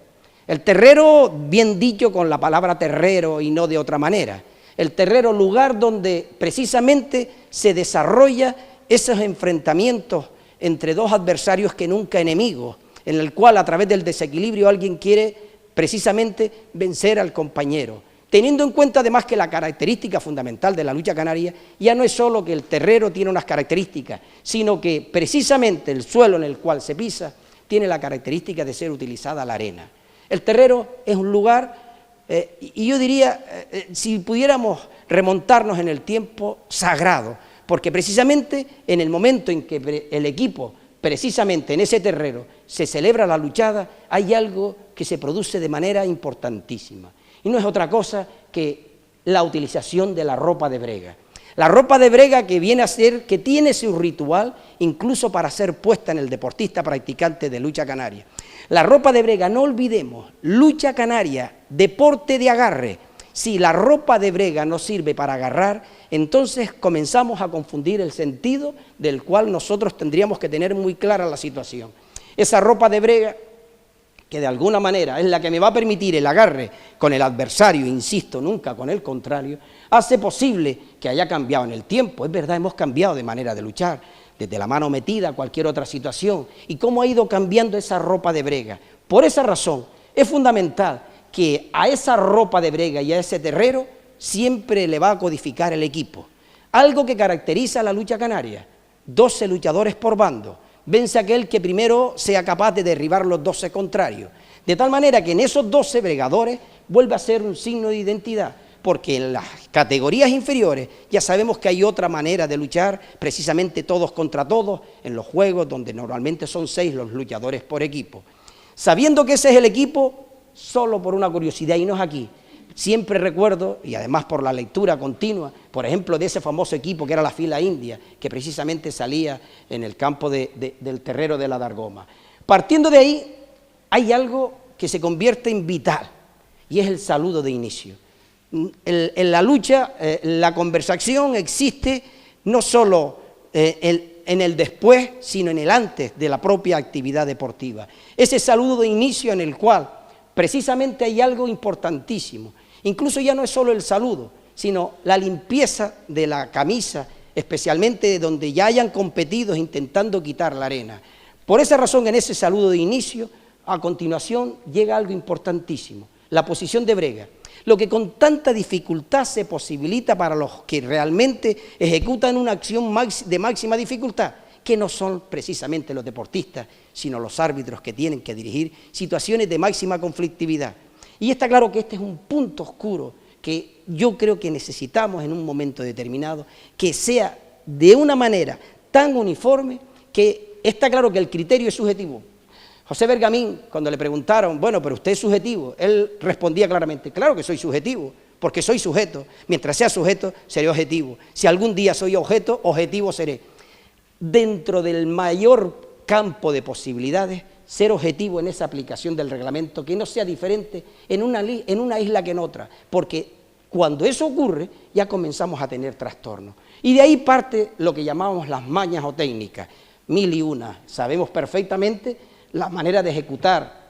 El terrero, bien dicho con la palabra terrero y no de otra manera. El terrero, lugar donde precisamente se desarrolla esos enfrentamientos entre dos adversarios que nunca enemigos, en el cual a través del desequilibrio alguien quiere precisamente vencer al compañero. Teniendo en cuenta además que la característica fundamental de la lucha canaria ya no es solo que el terrero tiene unas características, sino que precisamente el suelo en el cual se pisa tiene la característica de ser utilizada la arena. El terrero es un lugar, y yo diría, si pudiéramos remontarnos en el tiempo, sagrado, porque precisamente en el momento en que el equipo, precisamente en ese terrero, se celebra la luchada, hay algo que se produce de manera importantísima. Y no es otra cosa que la utilización de la ropa de brega. La ropa de brega que viene a ser, que tiene su ritual, incluso para ser puesta en el deportista practicante de lucha canaria. La ropa de brega, no olvidemos, lucha canaria, deporte de agarre. Si la ropa de brega no sirve para agarrar, entonces comenzamos a confundir el sentido del cual nosotros tendríamos que tener muy clara la situación. Esa ropa de brega, que de alguna manera es la que me va a permitir el agarre con el adversario, insisto, nunca con el contrario, hace posible que haya cambiado en el tiempo. Es verdad, hemos cambiado de manera de luchar, desde la mano metida a cualquier otra situación, y cómo ha ido cambiando esa ropa de brega. Por esa razón, es fundamental que a esa ropa de brega y a ese terrero siempre le va a codificar el equipo. Algo que caracteriza a la lucha canaria, 12 luchadores por bando. Vence aquel que primero sea capaz de derribar los 12 contrarios. De tal manera que en esos 12 bregadores vuelve a ser un signo de identidad, porque en las categorías inferiores ya sabemos que hay otra manera de luchar, precisamente todos contra todos, en los juegos donde normalmente son 6 los luchadores por equipo. Sabiendo que ese es el equipo, solo por una curiosidad, y no es aquí, siempre recuerdo, y además por la lectura continua, por ejemplo, de ese famoso equipo que era la fila india, que precisamente salía en el campo del terrero de la Dargoma. Partiendo de ahí, hay algo que se convierte en vital, y es el saludo de inicio. En la lucha, la conversación existe no solo en el después, sino en el antes de la propia actividad deportiva. Ese saludo de inicio en el cual precisamente hay algo importantísimo. Incluso ya no es solo el saludo, sino la limpieza de la camisa, especialmente donde ya hayan competido intentando quitar la arena. Por esa razón, en ese saludo de inicio, a continuación llega algo importantísimo, la posición de brega, lo que con tanta dificultad se posibilita para los que realmente ejecutan una acción de máxima dificultad, que no son precisamente los deportistas, sino los árbitros que tienen que dirigir situaciones de máxima conflictividad. Y está claro que este es un punto oscuro que yo creo que necesitamos en un momento determinado, que sea de una manera tan uniforme que está claro que el criterio es subjetivo. José Bergamín, cuando le preguntaron, bueno, pero usted es subjetivo, él respondía claramente, claro que soy subjetivo, porque soy sujeto. Mientras sea sujeto, seré objetivo. Si algún día soy objeto, objetivo seré. Dentro del mayor campo de posibilidades, ser objetivo en esa aplicación del reglamento, que no sea diferente en una isla que en otra, porque cuando eso ocurre, ya comenzamos a tener trastornos. Y de ahí parte lo que llamamos las mañas o técnicas, 1001. Sabemos perfectamente la manera de ejecutar.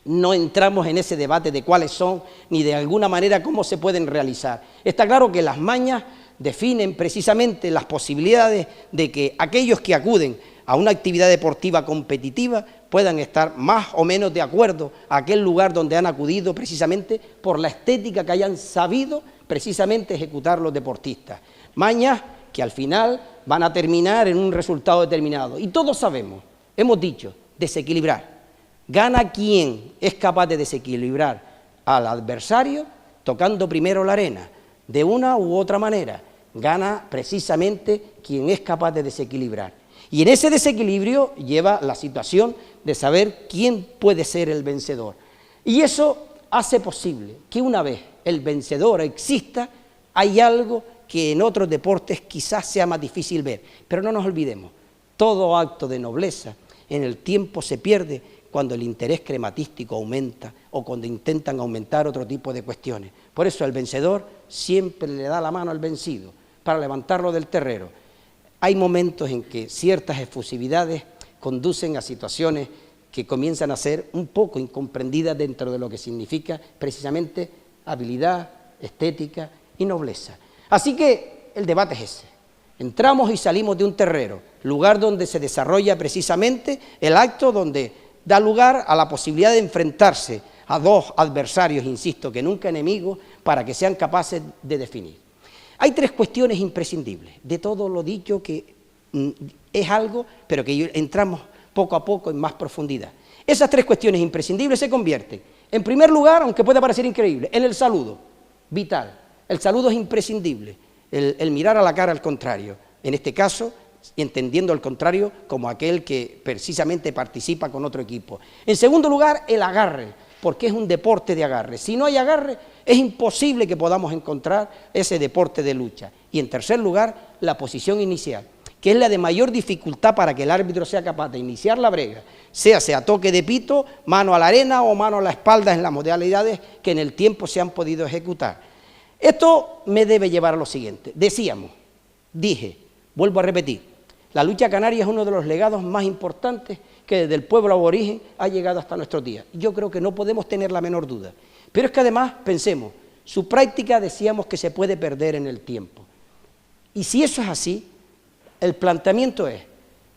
No entramos en ese debate de cuáles son, ni de alguna manera cómo se pueden realizar. Está claro que las mañas definen precisamente las posibilidades de que aquellos que acuden a una actividad deportiva competitiva puedan estar más o menos de acuerdo a aquel lugar donde han acudido precisamente por la estética que hayan sabido precisamente ejecutar los deportistas. Mañas que al final van a terminar en un resultado determinado. Y todos sabemos, hemos dicho, desequilibrar. Gana quien es capaz de desequilibrar al adversario tocando primero la arena, de una u otra manera. Gana precisamente quien es capaz de desequilibrar. Y en ese desequilibrio lleva la situación de saber quién puede ser el vencedor. Y eso hace posible que una vez el vencedor exista, hay algo que en otros deportes quizás sea más difícil ver. Pero no nos olvidemos, todo acto de nobleza en el tiempo se pierde cuando el interés crematístico aumenta o cuando intentan aumentar otro tipo de cuestiones. Por eso el vencedor siempre le da la mano al vencido para levantarlo del terreno. Hay momentos en que ciertas efusividades conducen a situaciones que comienzan a ser un poco incomprendidas dentro de lo que significa precisamente habilidad, estética y nobleza. Así que el debate es ese. Entramos y salimos de un terreno, lugar donde se desarrolla precisamente el acto donde da lugar a la posibilidad de enfrentarse a dos adversarios, insisto, que nunca enemigos, para que sean capaces de definir. Hay tres cuestiones imprescindibles, de todo lo dicho que es algo, pero que entramos poco a poco en más profundidad. Esas tres cuestiones imprescindibles se convierten, en primer lugar, aunque pueda parecer increíble, en el saludo, vital. El saludo es imprescindible, el mirar a la cara al contrario, en este caso, entendiendo al contrario como aquel que precisamente participa con otro equipo. En segundo lugar, el agarre, porque es un deporte de agarre. Si no hay agarre, es imposible que podamos encontrar ese deporte de lucha. Y en tercer lugar, la posición inicial, que es la de mayor dificultad para que el árbitro sea capaz de iniciar la brega, sea toque de pito, mano a la arena o mano a la espalda en las modalidades que en el tiempo se han podido ejecutar. Esto me debe llevar a lo siguiente. Dije, vuelvo a repetir, la lucha canaria es uno de los legados más importantes que desde el pueblo aborigen ha llegado hasta nuestros días. Yo creo que no podemos tener la menor duda. Pero es que además, pensemos, su práctica decíamos que se puede perder en el tiempo. Y si eso es así, el planteamiento es,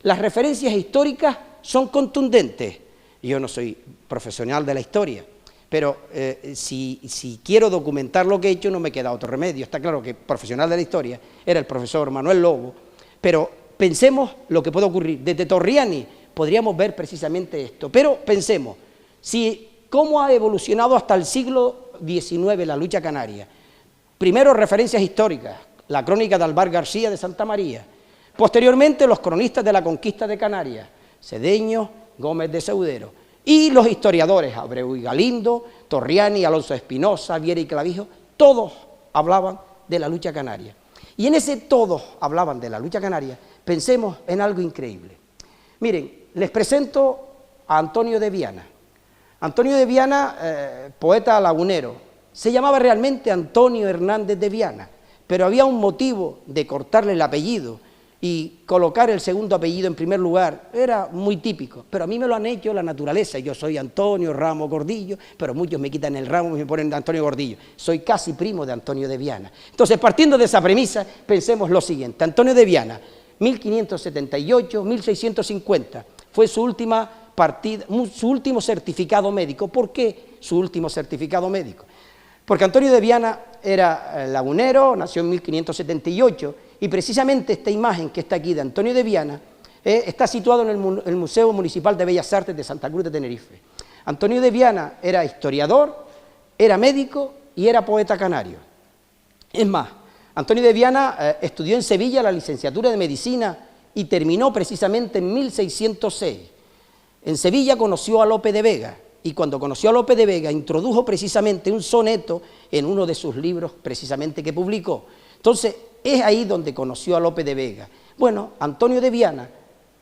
las referencias históricas son contundentes. Yo no soy profesional de la historia, pero si quiero documentar lo que he hecho no me queda otro remedio. Está claro que profesional de la historia era el profesor Manuel Lobo, pero pensemos lo que puede ocurrir. Desde Torriani podríamos ver precisamente esto, pero pensemos, cómo ha evolucionado hasta el siglo XIX la lucha canaria. Primero, referencias históricas, la crónica de Alvar García de Santa María. Posteriormente, los cronistas de la conquista de Canarias, Cedeño, Gómez de Seudero. Y los historiadores, Abreu y Galindo, Torriani, Alonso Espinosa, Viera y Clavijo, todos hablaban de la lucha canaria. Y en ese todos hablaban de la lucha canaria, pensemos en algo increíble. Miren, les presento a Antonio de Viana. Antonio de Viana, poeta lagunero, se llamaba realmente Antonio Hernández de Viana, pero había un motivo de cortarle el apellido y colocar el segundo apellido en primer lugar, era muy típico, pero a mí me lo han hecho la naturaleza. Yo soy Antonio Ramos Gordillo, pero muchos me quitan el ramo y me ponen Antonio Gordillo. Soy casi primo de Antonio de Viana. Entonces, partiendo de esa premisa, pensemos lo siguiente. Antonio de Viana, 1578-1650, fue su última partida, su último certificado médico. ¿Por qué su último certificado médico? Porque Antonio de Viana era lagunero, nació en 1578, y precisamente esta imagen que está aquí de Antonio de Viana está situado en el Museo Municipal de Bellas Artes de Santa Cruz de Tenerife. Antonio de Viana era historiador, era médico y era poeta canario. Es más, Antonio de Viana estudió en Sevilla la licenciatura de Medicina y terminó precisamente en 1606. En Sevilla conoció a Lope de Vega y cuando conoció a Lope de Vega introdujo precisamente un soneto en uno de sus libros precisamente que publicó. Entonces es ahí donde conoció a Lope de Vega. Bueno, Antonio de Viana,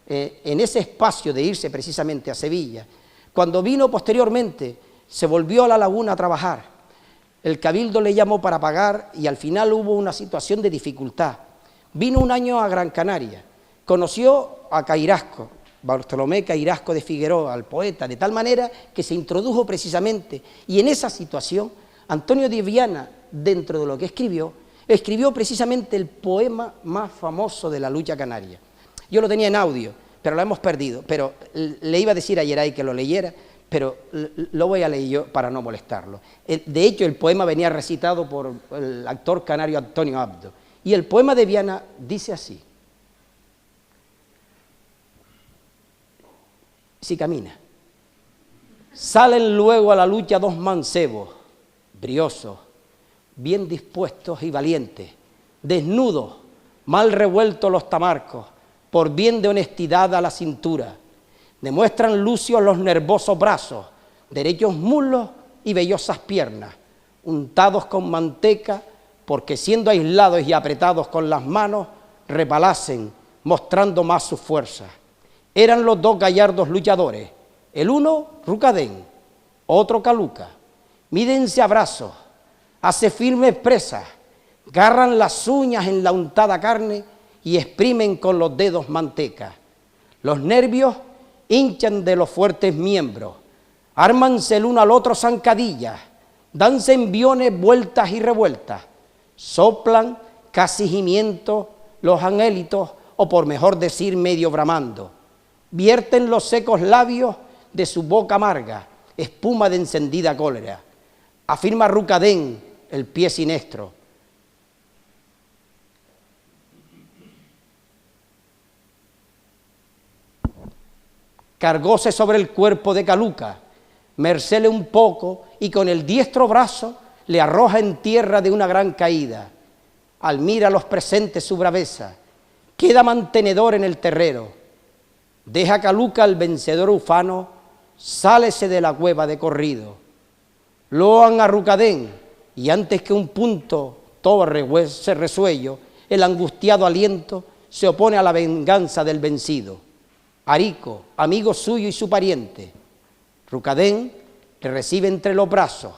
en ese espacio de irse precisamente a Sevilla, cuando vino posteriormente, se volvió a La Laguna a trabajar. El cabildo le llamó para pagar y al final hubo una situación de dificultad. Vino un año a Gran Canaria, conoció a Cairasco, Bartolomé Cairasco de Figueroa, al poeta, de tal manera que se introdujo precisamente, y en esa situación, Antonio de Viana, dentro de lo que escribió precisamente el poema más famoso de la lucha canaria. Yo lo tenía en audio, pero lo hemos perdido, pero le iba a decir a Geray que lo leyera, pero lo voy a leer yo para no molestarlo. De hecho, el poema venía recitado por el actor canario Antonio Abdo, y el poema de Viana dice así: si camina, salen luego a la lucha dos mancebos, briosos, bien dispuestos y valientes, desnudos, mal revueltos los tamarcos, por bien de honestidad a la cintura, demuestran lucios los nervosos brazos, derechos muslos y vellosas piernas, untados con manteca, porque siendo aislados y apretados con las manos, repalasen, mostrando más su fuerza. Eran los dos gallardos luchadores, el uno Rucadén, otro Caluca. Mídense a brazos, hace firmes presas, garran las uñas en la untada carne y exprimen con los dedos manteca. Los nervios hinchan de los fuertes miembros, ármanse el uno al otro zancadillas, danse enviones vueltas y revueltas, soplan casi gimientos los angélitos, o por mejor decir medio bramando, vierten los secos labios de su boca amarga, espuma de encendida cólera. Afirma Rucadén, el pie siniestro: cargóse sobre el cuerpo de Caluca, mercele un poco y con el diestro brazo le arroja en tierra de una gran caída. Admira a los presentes su braveza, queda mantenedor en el terrero. Deja Caluca al vencedor ufano, sálese de la cueva de corrido. Loan a Rucadén, y antes que un punto torre ese resuello, el angustiado aliento se opone a la venganza del vencido. Arico, amigo suyo y su pariente, Rucadén le recibe entre los brazos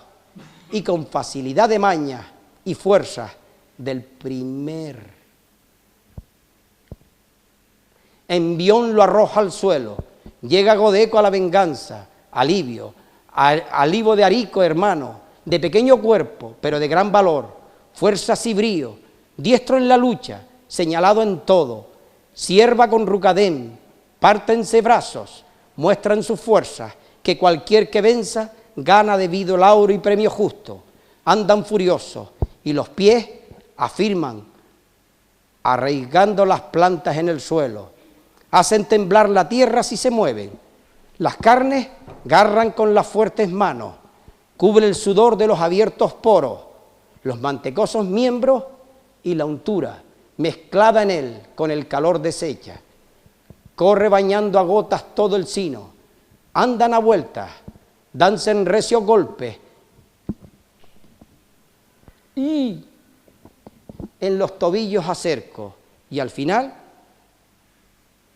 y con facilidad de maña y fuerza del primer envión lo arroja al suelo. Llega Godeco a la venganza, alivio de Arico, hermano, de pequeño cuerpo, pero de gran valor, fuerzas y brío, diestro en la lucha, señalado en todo, sierva con Rucadén, pártense brazos, muestran sus fuerzas, que cualquier que venza gana debido lauro y premio justo. Andan furiosos y los pies afirman, arraigando las plantas en el suelo. Hacen temblar la tierra si se mueven. Las carnes garran con las fuertes manos, cubre el sudor de los abiertos poros, los mantecosos miembros y la untura, mezclada en él con el calor deshecha. Corre bañando a gotas todo el sino, andan a vueltas, danse en recios golpes y en los tobillos acerco, y al final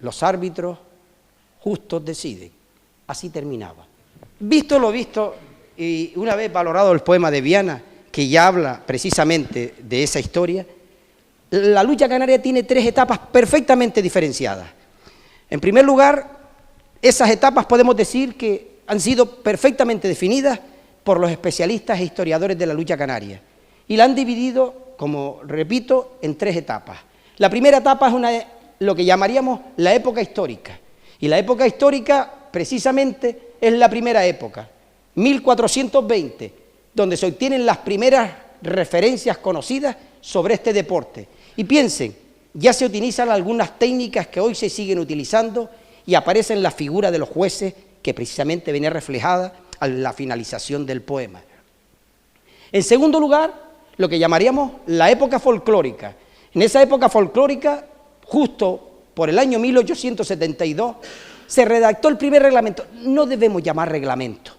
los árbitros justos deciden. Así terminaba. Visto lo visto, y una vez valorado el poema de Viana, que ya habla precisamente de esa historia, la lucha canaria tiene tres etapas perfectamente diferenciadas. En primer lugar, esas etapas podemos decir que han sido perfectamente definidas por los especialistas e historiadores de la lucha canaria, y la han dividido, como repito, en tres etapas. La primera etapa es lo que llamaríamos la época histórica, y la época histórica precisamente es la primera época, 1420, donde se obtienen las primeras referencias conocidas sobre este deporte. Y piensen, ya se utilizan algunas técnicas que hoy se siguen utilizando y aparecen la figura de los jueces que precisamente venía reflejada a la finalización del poema. En segundo lugar, lo que llamaríamos la época folclórica. En esa época folclórica, justo por el año 1872, se redactó el primer reglamento. No debemos llamar reglamento,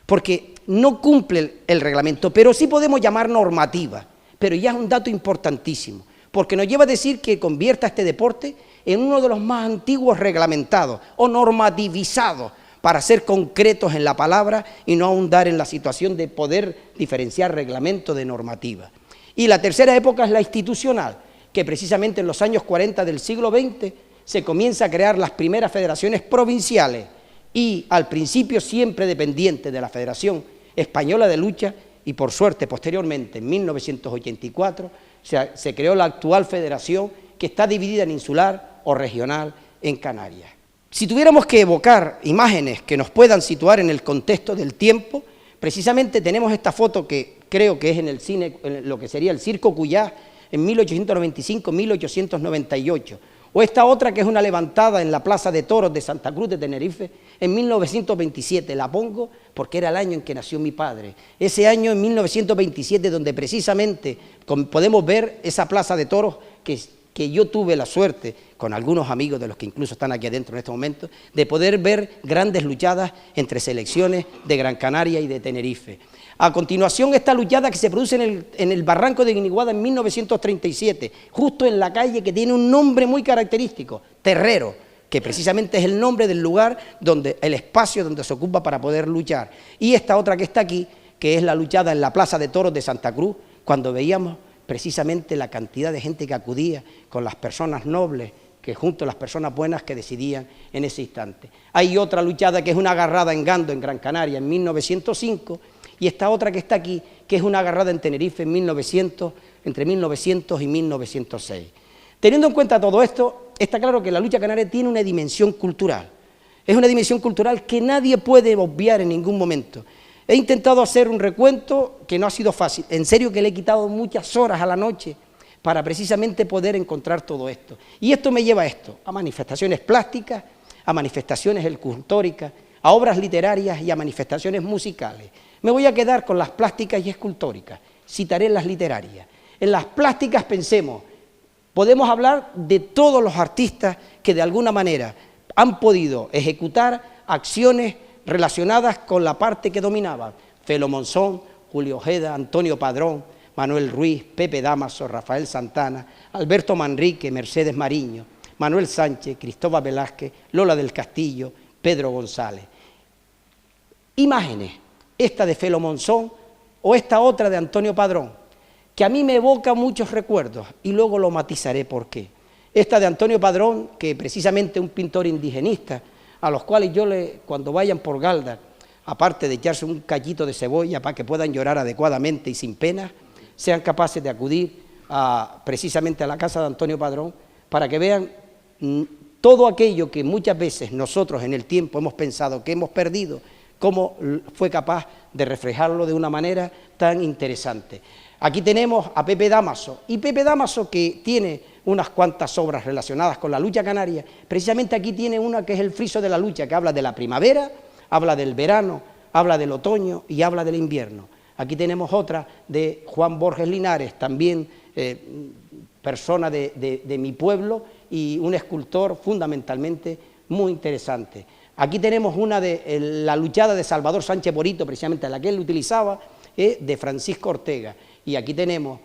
porque no cumple el reglamento, pero sí podemos llamar normativa, pero ya es un dato importantísimo, porque nos lleva a decir que convierta este deporte en uno de los más antiguos reglamentados o normativizados, para ser concretos en la palabra y no ahondar en la situación de poder diferenciar reglamento de normativa. Y la tercera época es la institucional, que precisamente en los años 40 del siglo XX se comienza a crear las primeras federaciones provinciales y al principio siempre dependiente de la Federación Española de Lucha y por suerte posteriormente en 1984 se creó la actual federación que está dividida en insular o regional en Canarias. Si tuviéramos que evocar imágenes que nos puedan situar en el contexto del tiempo, precisamente tenemos esta foto que creo que es en el cine, en lo que sería el Circo Cuyá, en 1895-1898, o esta otra que es una levantada en la Plaza de Toros de Santa Cruz de Tenerife en 1927, la pongo porque era el año en que nació mi padre, ese año en 1927 donde precisamente podemos ver esa Plaza de Toros que yo tuve la suerte, con algunos amigos de los que incluso están aquí adentro en este momento, de poder ver grandes luchadas entre selecciones de Gran Canaria y de Tenerife. A continuación, esta luchada que se produce en el barranco de Guiniguada en 1937, justo en la calle que tiene un nombre muy característico, Terrero, que precisamente es el nombre del lugar, el espacio donde se ocupa para poder luchar. Y esta otra que está aquí, que es la luchada en la Plaza de Toros de Santa Cruz, cuando veíamos precisamente la cantidad de gente que acudía con las personas nobles, que junto a las personas buenas que decidían en ese instante. Hay otra luchada que es una agarrada en Gando, en Gran Canaria, en 1905, y esta otra que está aquí, que es una agarrada en Tenerife entre 1900 y 1906. Teniendo en cuenta todo esto, está claro que la lucha canaria tiene una dimensión cultural. Es una dimensión cultural que nadie puede obviar en ningún momento. He intentado hacer un recuento que no ha sido fácil. En serio que le he quitado muchas horas a la noche para precisamente poder encontrar todo esto. Y esto me lleva a esto, a manifestaciones plásticas, a manifestaciones escultóricas, a obras literarias y a manifestaciones musicales. Me voy a quedar con las plásticas y escultóricas, citaré las literarias. En las plásticas pensemos, podemos hablar de todos los artistas que de alguna manera han podido ejecutar acciones relacionadas con la parte que dominaban, Felo Monzón, Julio Ojeda, Antonio Padrón, Manuel Ruiz, Pepe Dámaso, Rafael Santana, Alberto Manrique, Mercedes Mariño, Manuel Sánchez, Cristóbal Velázquez, Lola del Castillo, Pedro González. Imágenes, esta de Felo Monzón o esta otra de Antonio Padrón, que a mí me evoca muchos recuerdos y luego lo matizaré por qué. Esta de Antonio Padrón, que precisamente un pintor indigenista, a los cuales cuando vayan por Galda, aparte de echarse un callito de cebolla para que puedan llorar adecuadamente y sin pena, sean capaces de acudir precisamente a la casa de Antonio Padrón para que vean todo aquello que muchas veces nosotros en el tiempo hemos pensado que hemos perdido, cómo fue capaz de reflejarlo de una manera tan interesante. Aquí tenemos a Pepe Dámaso, y Pepe Dámaso, que tiene unas cuantas obras relacionadas con la lucha canaria, precisamente aquí tiene una que es el friso de la lucha, que habla de la primavera, habla del verano, habla del otoño y habla del invierno. Aquí tenemos otra de Juan Borges Linares, también persona de mi pueblo y un escultor fundamentalmente muy interesante. Aquí tenemos una de la luchada de Salvador Sánchez Borito, precisamente la que él utilizaba, de Francisco Ortega. Y aquí tenemos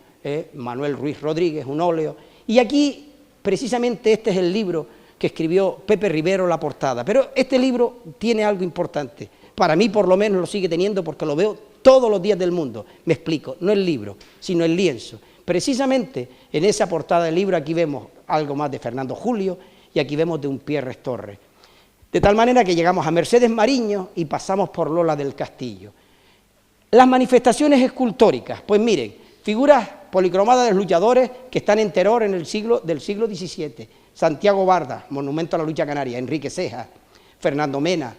Manuel Ruiz Rodríguez, un óleo. Y aquí, precisamente, este es el libro que escribió Pepe Rivero, la portada. Pero este libro tiene algo importante. Para mí, por lo menos, lo sigue teniendo porque lo veo todos los días del mundo. Me explico, no el libro, sino el lienzo. Precisamente, en esa portada del libro, aquí vemos algo más de Fernando Julio y aquí vemos de un Pierres Torres. De tal manera que llegamos a Mercedes Mariño y pasamos por Lola del Castillo. Las manifestaciones escultóricas, pues miren, figuras policromadas de los luchadores que están en Teror del siglo XVII, Santiago Barda, monumento a la lucha canaria, Enrique Ceja, Fernando Mena,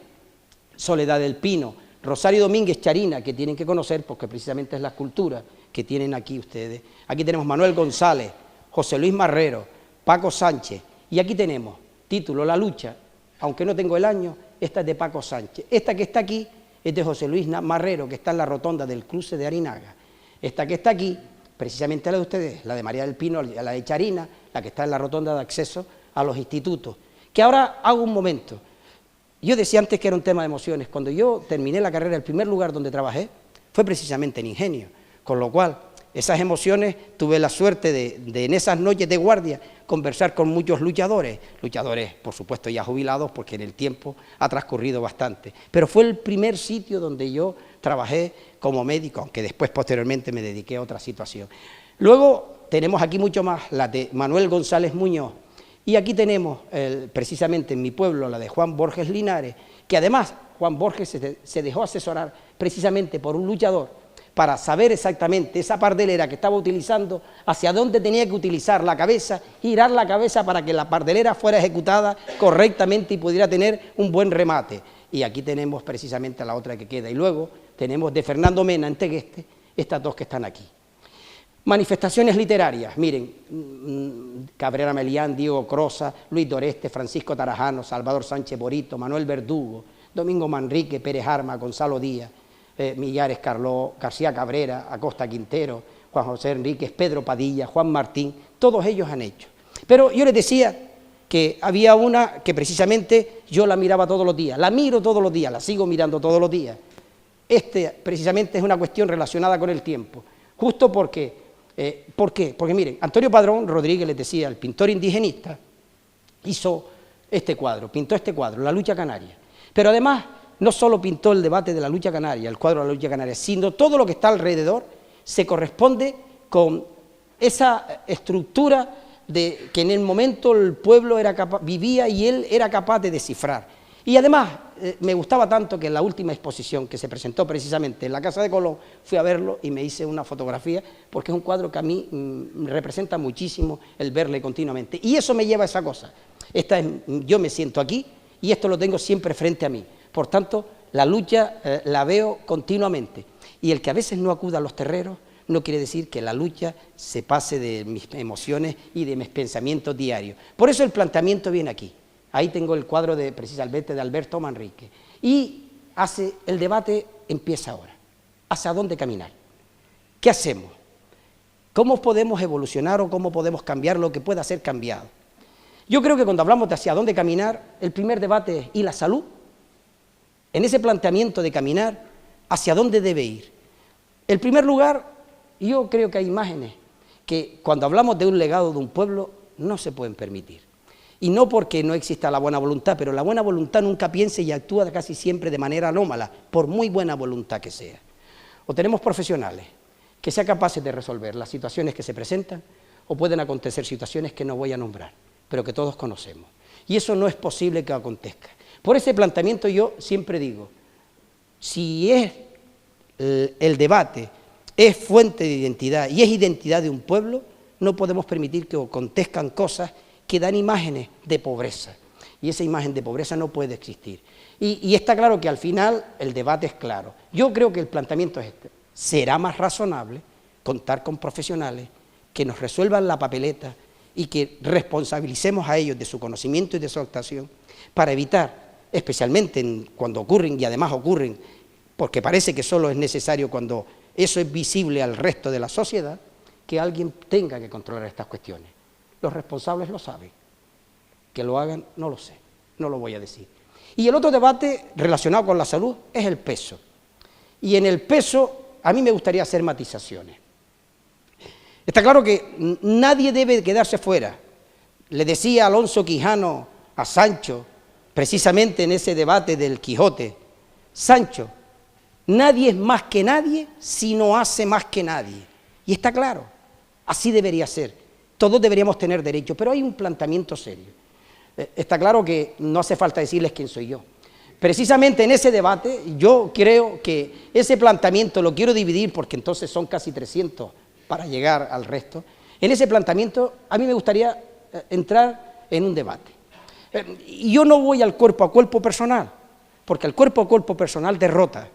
Soledad del Pino, Rosario Domínguez Charina, que tienen que conocer porque precisamente es la escultura que tienen aquí ustedes. Aquí tenemos Manuel González, José Luis Marrero, Paco Sánchez, y aquí tenemos, título La lucha, aunque no tengo el año, esta es de Paco Sánchez. Esta que está aquí es de José Luis Marrero, que está en la rotonda del cruce de Arinaga. Esta que está aquí, precisamente la de ustedes, la de María del Pino, la de Charina, la que está en la rotonda de acceso a los institutos. Que ahora hago un momento. yo decía antes que era un tema de emociones. Cuando yo terminé la carrera, el primer lugar donde trabajé fue precisamente en Ingenio, con lo cual esas emociones tuve la suerte de en esas noches de guardia conversar con muchos luchadores, por supuesto ya jubilados porque en el tiempo ha transcurrido bastante, pero fue el primer sitio donde yo trabajé como médico, aunque después posteriormente me dediqué a otra situación. Luego tenemos aquí mucho más, la de Manuel González Muñoz, y aquí tenemos precisamente en mi pueblo la de Juan Borges Linares, que además Juan Borges se dejó asesorar precisamente por un luchador para saber exactamente esa pardelera que estaba utilizando, hacia dónde tenía que utilizar la cabeza, girar la cabeza para que la pardelera fuera ejecutada correctamente y pudiera tener un buen remate. Y aquí tenemos precisamente la otra que queda. Y luego tenemos de Fernando Mena en Tegueste, estas dos que están aquí. Manifestaciones literarias, miren, Cabrera Melián, Diego Crosa, Luis Doreste, Francisco Tarajano, Salvador Sánchez Borito, Manuel Verdugo, Domingo Manrique, Pérez Arma, Gonzalo Díaz, Millares Carló, García Cabrera, Acosta Quintero, Juan José Enríquez, Pedro Padilla, Juan Martín, todos ellos han hecho. Pero yo les decía que había una que precisamente yo la miraba todos los días, la miro todos los días, la sigo mirando todos los días. Precisamente es una cuestión relacionada con el tiempo, justo porque, ¿por qué? Porque miren, Antonio Padrón Rodríguez, les decía, el pintor indigenista, hizo este cuadro, pintó este cuadro, La lucha canaria, pero además no solo pintó el debate de la lucha canaria, el cuadro de la lucha canaria, sino todo lo que está alrededor se corresponde con esa estructura de que en el momento el pueblo vivía y él era capaz de descifrar. Y además me gustaba tanto que en la última exposición que se presentó precisamente en la Casa de Colón, fui a verlo y me hice una fotografía porque es un cuadro que a mí representa muchísimo el verle continuamente. Y eso me lleva a esa cosa. Yo me siento aquí y esto lo tengo siempre frente a mí. Por tanto, la lucha la veo continuamente. Y el que a veces no acuda a los terreros no quiere decir que la lucha se pase de mis emociones y de mis pensamientos diarios. Por eso el planteamiento viene aquí. Ahí tengo el cuadro precisamente de Alberto Manrique. Y el debate empieza ahora. ¿Hacia dónde caminar? ¿Qué hacemos? ¿Cómo podemos evolucionar o cómo podemos cambiar lo que pueda ser cambiado? Yo creo que cuando hablamos de hacia dónde caminar, el primer debate es ¿y la salud? En ese planteamiento de caminar, ¿hacia dónde debe ir? En primer lugar, yo creo que hay imágenes que cuando hablamos de un legado de un pueblo no se pueden permitir. Y no porque no exista la buena voluntad, pero la buena voluntad nunca piensa y actúa casi siempre de manera anómala, por muy buena voluntad que sea. O tenemos profesionales que sean capaces de resolver las situaciones que se presentan, o pueden acontecer situaciones que no voy a nombrar, pero que todos conocemos. Y eso no es posible que acontezca. Por ese planteamiento yo siempre digo, si el debate es fuente de identidad y es identidad de un pueblo, no podemos permitir que acontezcan cosas que dan imágenes de pobreza. Y esa imagen de pobreza no puede existir. Y está claro que al final el debate es claro. Yo creo que el planteamiento es este. Será más razonable contar con profesionales que nos resuelvan la papeleta y que responsabilicemos a ellos de su conocimiento y de su actuación para evitar, especialmente cuando ocurren, y además ocurren, porque parece que solo es necesario cuando eso es visible al resto de la sociedad, que alguien tenga que controlar estas cuestiones. Los responsables lo saben. Que lo hagan, no lo sé, no lo voy a decir. Y el otro debate relacionado con la salud es el peso. Y en el peso a mí me gustaría hacer matizaciones. Está claro que nadie debe quedarse fuera. Le decía Alonso Quijano a Sancho, precisamente en ese debate del Quijote, Sancho, nadie es más que nadie si no hace más que nadie. Y está claro, así debería ser. Todos deberíamos tener derecho, pero hay un planteamiento serio. Está claro que no hace falta decirles quién soy yo. Precisamente en ese debate yo creo que ese planteamiento lo quiero dividir porque entonces son casi 300 para llegar al resto. En ese planteamiento a mí me gustaría entrar en un debate. Yo no voy al cuerpo a cuerpo personal, porque el cuerpo a cuerpo personal derrota,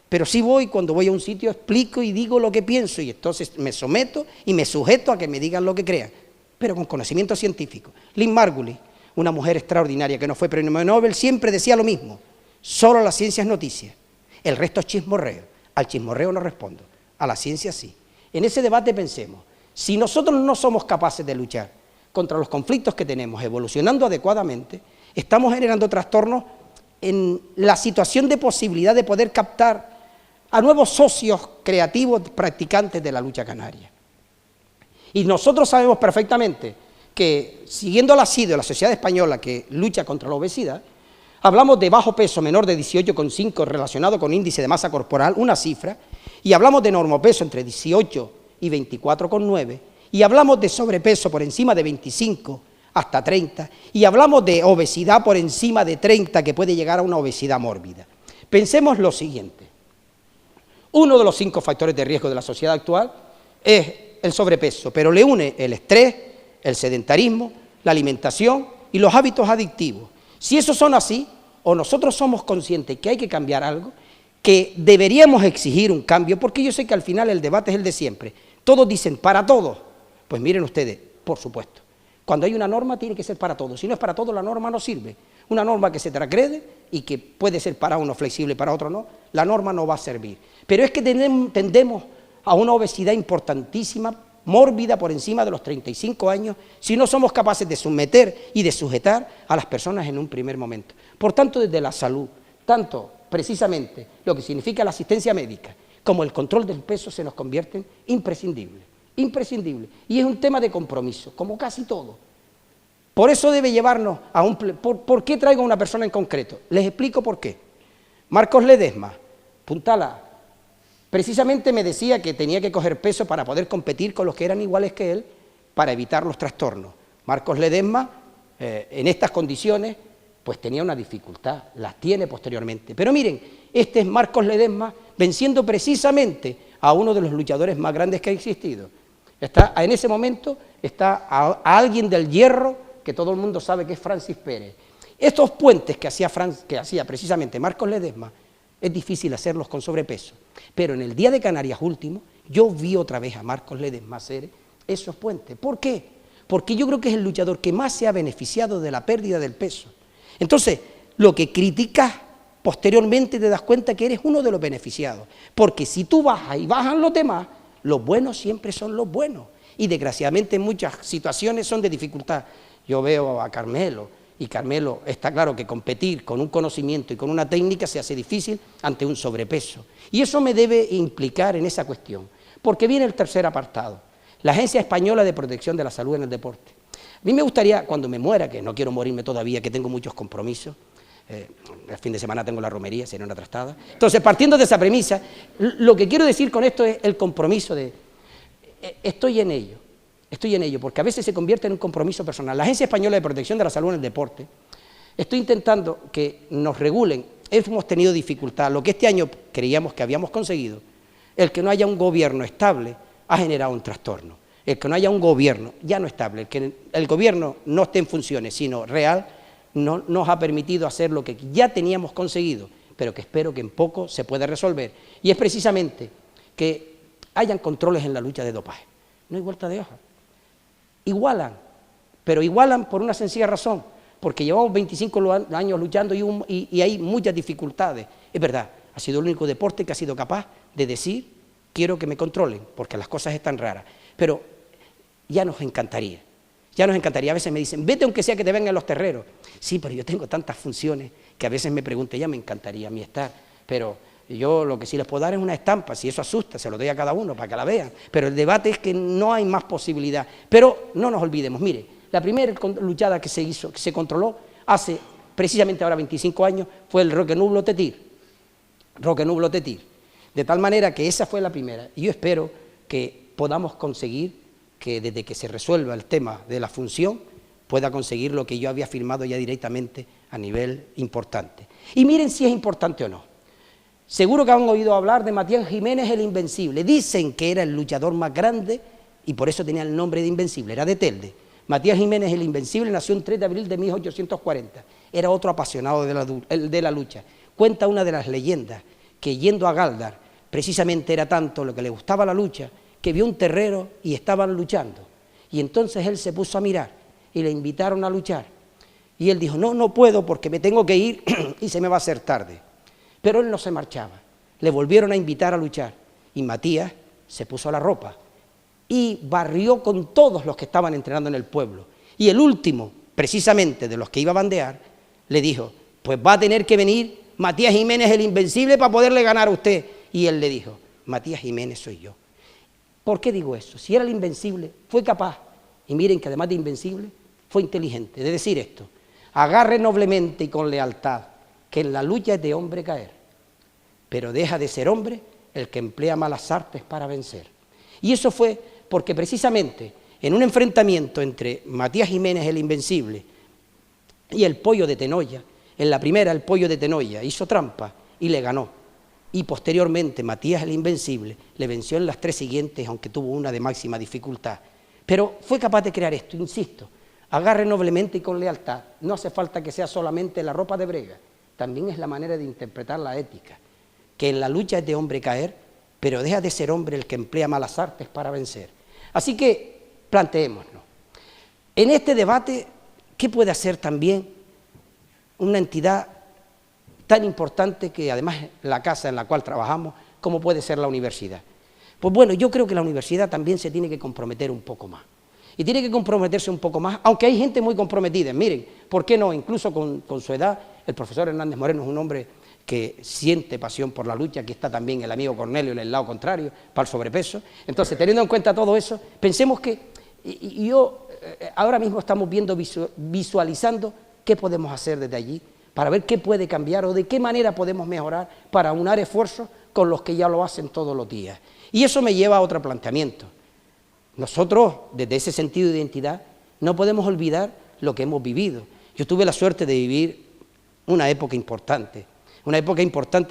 pero sí voy cuando voy a un sitio, explico y digo lo que pienso y entonces me someto y me sujeto a que me digan lo que crean, pero con conocimiento científico. Lynn Margulis, una mujer extraordinaria que no fue premio Nobel, siempre decía lo mismo: solo la ciencia es noticia, el resto es chismorreo. Al chismorreo no respondo, a la ciencia sí. En ese debate pensemos, si nosotros no somos capaces de luchar contra los conflictos que tenemos evolucionando adecuadamente, estamos generando trastornos en la situación de posibilidad de poder captar a nuevos socios creativos practicantes de la lucha canaria. Y nosotros sabemos perfectamente que, siguiendo la CIDO, la Sociedad Española que lucha contra la obesidad, hablamos de bajo peso menor de 18,5 relacionado con índice de masa corporal, una cifra, y hablamos de normopeso entre 18 y 24,9, y hablamos de sobrepeso por encima de 25 hasta 30, y hablamos de obesidad por encima de 30, que puede llegar a una obesidad mórbida. Pensemos lo siguiente: uno de los 5 factores de riesgo de la sociedad actual es el sobrepeso, pero le une el estrés, el sedentarismo, la alimentación y los hábitos adictivos. Si esos son así, o nosotros somos conscientes que hay que cambiar algo, que deberíamos exigir un cambio, porque yo sé que al final el debate es el de siempre. Todos dicen, para todos. Pues miren ustedes, por supuesto, cuando hay una norma tiene que ser para todos. Si no es para todos, la norma no sirve. Una norma que se transgrede y que puede ser para uno flexible y para otro no, la norma no va a servir. Pero es que tendemos a una obesidad importantísima, mórbida por encima de los 35 años, si no somos capaces de someter y de sujetar a las personas en un primer momento. Por tanto, desde la salud, tanto precisamente lo que significa la asistencia médica como el control del peso se nos convierten imprescindibles, imprescindibles. Y es un tema de compromiso, como casi todo. Por eso debe llevarnos a un... ¿Por qué traigo a una persona en concreto? Les explico por qué. Marcos Ledesma, Puntala, precisamente me decía que tenía que coger peso para poder competir con los que eran iguales que él, para evitar los trastornos. Marcos Ledesma, en estas condiciones, pues tenía una dificultad, las tiene posteriormente. Pero miren, este es Marcos Ledesma venciendo precisamente a uno de los luchadores más grandes que ha existido. En ese momento está a alguien del hierro, que todo el mundo sabe que es Francis Pérez. Estos puentes que hacía precisamente Marcos Ledesma, es difícil hacerlos con sobrepeso, pero en el Día de Canarias último, yo vi otra vez a Marcos Ledesma hacer esos puentes. ¿Por qué? Porque yo creo que es el luchador que más se ha beneficiado de la pérdida del peso. Entonces, lo que criticas posteriormente te das cuenta que eres uno de los beneficiados, porque si tú bajas y bajan los demás, los buenos siempre son los buenos, y desgraciadamente en muchas situaciones son de dificultad. Yo veo a Carmelo, y Carmelo, está claro que competir con un conocimiento y con una técnica se hace difícil ante un sobrepeso. Y eso me debe implicar en esa cuestión, porque viene el tercer apartado, la Agencia Española de Protección de la Salud en el Deporte. A mí me gustaría, cuando me muera, que no quiero morirme todavía, que tengo muchos compromisos, el fin de semana tengo la romería, sería una trastada. Entonces, partiendo de esa premisa, lo que quiero decir con esto es el compromiso de... Estoy en ello, porque a veces se convierte en un compromiso personal. La Agencia Española de Protección de la Salud en el Deporte, estoy intentando que nos regulen. Hemos tenido dificultad, lo que este año creíamos que habíamos conseguido, el que no haya un gobierno estable ha generado un trastorno. El que no haya un gobierno ya no estable, el que el gobierno no esté en funciones, sino real, no nos ha permitido hacer lo que ya teníamos conseguido, pero que espero que en poco se pueda resolver. Y es precisamente que hayan controles en la lucha de dopaje. No hay vuelta de hoja. Igualan, pero igualan por una sencilla razón, porque llevamos 25 años luchando y hay muchas dificultades. Es verdad, ha sido el único deporte que ha sido capaz de decir, quiero que me controlen, porque las cosas están raras. Pero ya nos encantaría, a veces me dicen, vete aunque sea que te vengan los terreros. Sí, pero yo tengo tantas funciones que a veces me pregunto, ya me encantaría a mí estar, pero yo lo que sí les puedo dar es una estampa, si eso asusta, se lo doy a cada uno para que la vean, pero el debate es que no hay más posibilidad. Pero no nos olvidemos, mire, la primera luchada que se hizo, que se controló hace precisamente ahora 25 años, fue el Roque Nublo Tetir, de tal manera que esa fue la primera, y yo espero que podamos conseguir que desde que se resuelva el tema de la función, pueda conseguir lo que yo había firmado ya directamente a nivel importante. Y miren si es importante o no. Seguro que han oído hablar de Matías Jiménez el Invencible. Dicen que era el luchador más grande y por eso tenía el nombre de Invencible, era de Telde. Matías Jiménez el Invencible nació el 3 de abril de 1840. Era otro apasionado de la lucha. Cuenta una de las leyendas que yendo a Galdar, precisamente era tanto lo que le gustaba la lucha, que vio un terrero y estaban luchando. Y entonces él se puso a mirar y le invitaron a luchar. Y él dijo, no puedo porque me tengo que ir y se me va a hacer tarde. Pero él no se marchaba. Le volvieron a invitar a luchar. Y Matías se puso la ropa y barrió con todos los que estaban entrenando en el pueblo. Y el último, precisamente de los que iba a bandear, le dijo, pues va a tener que venir Matías Jiménez el Invencible para poderle ganar a usted. Y él le dijo, Matías Jiménez soy yo. ¿Por qué digo eso? Si era el Invencible, fue capaz, y miren que además de invencible, fue inteligente, de decir esto: agarre noblemente y con lealtad, que en la lucha es de hombre caer, pero deja de ser hombre el que emplea malas artes para vencer. Y eso fue porque precisamente en un enfrentamiento entre Matías Jiménez el Invencible y el Pollo de Tenoya, en la primera el Pollo de Tenoya hizo trampa y le ganó, y posteriormente Matías el Invencible le venció en las 3 siguientes, aunque tuvo una de máxima dificultad. Pero fue capaz de crear esto, insisto: agarre noblemente y con lealtad. No hace falta que sea solamente la ropa de brega, también es la manera de interpretar la ética, que en la lucha es de hombre caer, pero deja de ser hombre el que emplea malas artes para vencer. Así que planteémoslo. En este debate, ¿qué puede hacer también una entidad tan importante que además es la casa en la cual trabajamos, como puede ser la universidad? Pues bueno, yo creo que la universidad también se tiene que comprometer un poco más. Y tiene que comprometerse un poco más, aunque hay gente muy comprometida. Miren, ¿por qué no? Incluso con su edad, el profesor Hernández Moreno es un hombre que siente pasión por la lucha. Aquí está también el amigo Cornelio en el lado contrario, para el sobrepeso. Entonces, teniendo en cuenta todo eso, pensemos que ahora mismo estamos viendo, visualizando qué podemos hacer desde allí, para ver qué puede cambiar o de qué manera podemos mejorar para unar esfuerzos con los que ya lo hacen todos los días. Y eso me lleva a otro planteamiento. Nosotros, desde ese sentido de identidad, no podemos olvidar lo que hemos vivido. Yo tuve la suerte de vivir una época importante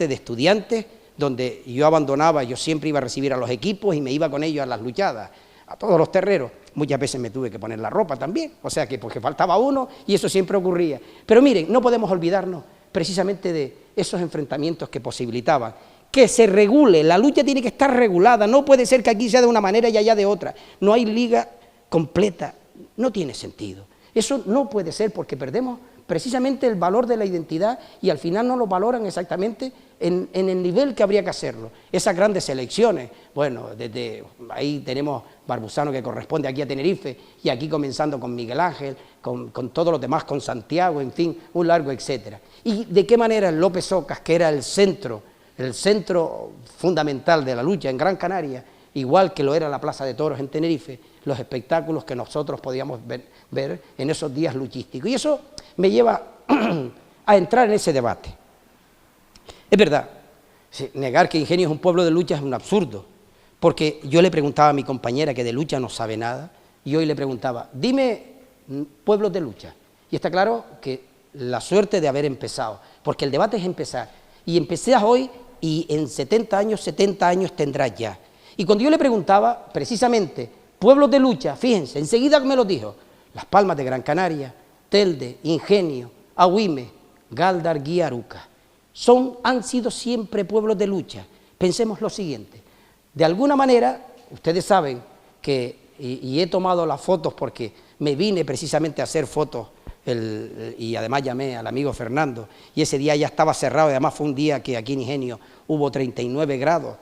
de estudiantes, donde yo abandonaba, yo siempre iba a recibir a los equipos y me iba con ellos a las luchadas, a todos los terreros. Muchas veces me tuve que poner la ropa también, o sea que porque faltaba uno y eso siempre ocurría. Pero miren, no podemos olvidarnos precisamente de esos enfrentamientos que posibilitaban que se regule. La lucha tiene que estar regulada, no puede ser que aquí sea de una manera y allá de otra. No hay liga completa, no tiene sentido. Eso no puede ser, porque perdemos precisamente el valor de la identidad y al final no lo valoran exactamente en el nivel que habría que hacerlo. Esas grandes selecciones, bueno, desde ahí tenemos Barbusano, que corresponde aquí a Tenerife, y aquí comenzando con Miguel Ángel, con todos los demás, con Santiago, en fin, un largo etcétera. Y de qué manera el López Ocas, que era el centro fundamental de la lucha en Gran Canaria, igual que lo era la Plaza de Toros en Tenerife, los espectáculos que nosotros podíamos ver en esos días luchísticos. Y eso me lleva a entrar en ese debate. Es verdad, negar que Ingenio es un pueblo de lucha es un absurdo, porque yo le preguntaba a mi compañera, que de lucha no sabe nada, y hoy le preguntaba, dime pueblos de lucha. Y está claro que la suerte de haber empezado, porque el debate es empezar, y empecé hoy y en 70 años tendrás ya. Y cuando yo le preguntaba, precisamente, pueblos de lucha, fíjense, enseguida me lo dijo: Las Palmas de Gran Canaria, Telde, Ingenio, Agüime, Galdar, Guía, Aruca. Han sido siempre pueblos de lucha. Pensemos lo siguiente: de alguna manera, ustedes saben que, y he tomado las fotos porque me vine precisamente a hacer fotos, y además llamé al amigo Fernando, y ese día ya estaba cerrado, y además fue un día que aquí en Ingenio hubo 39 grados.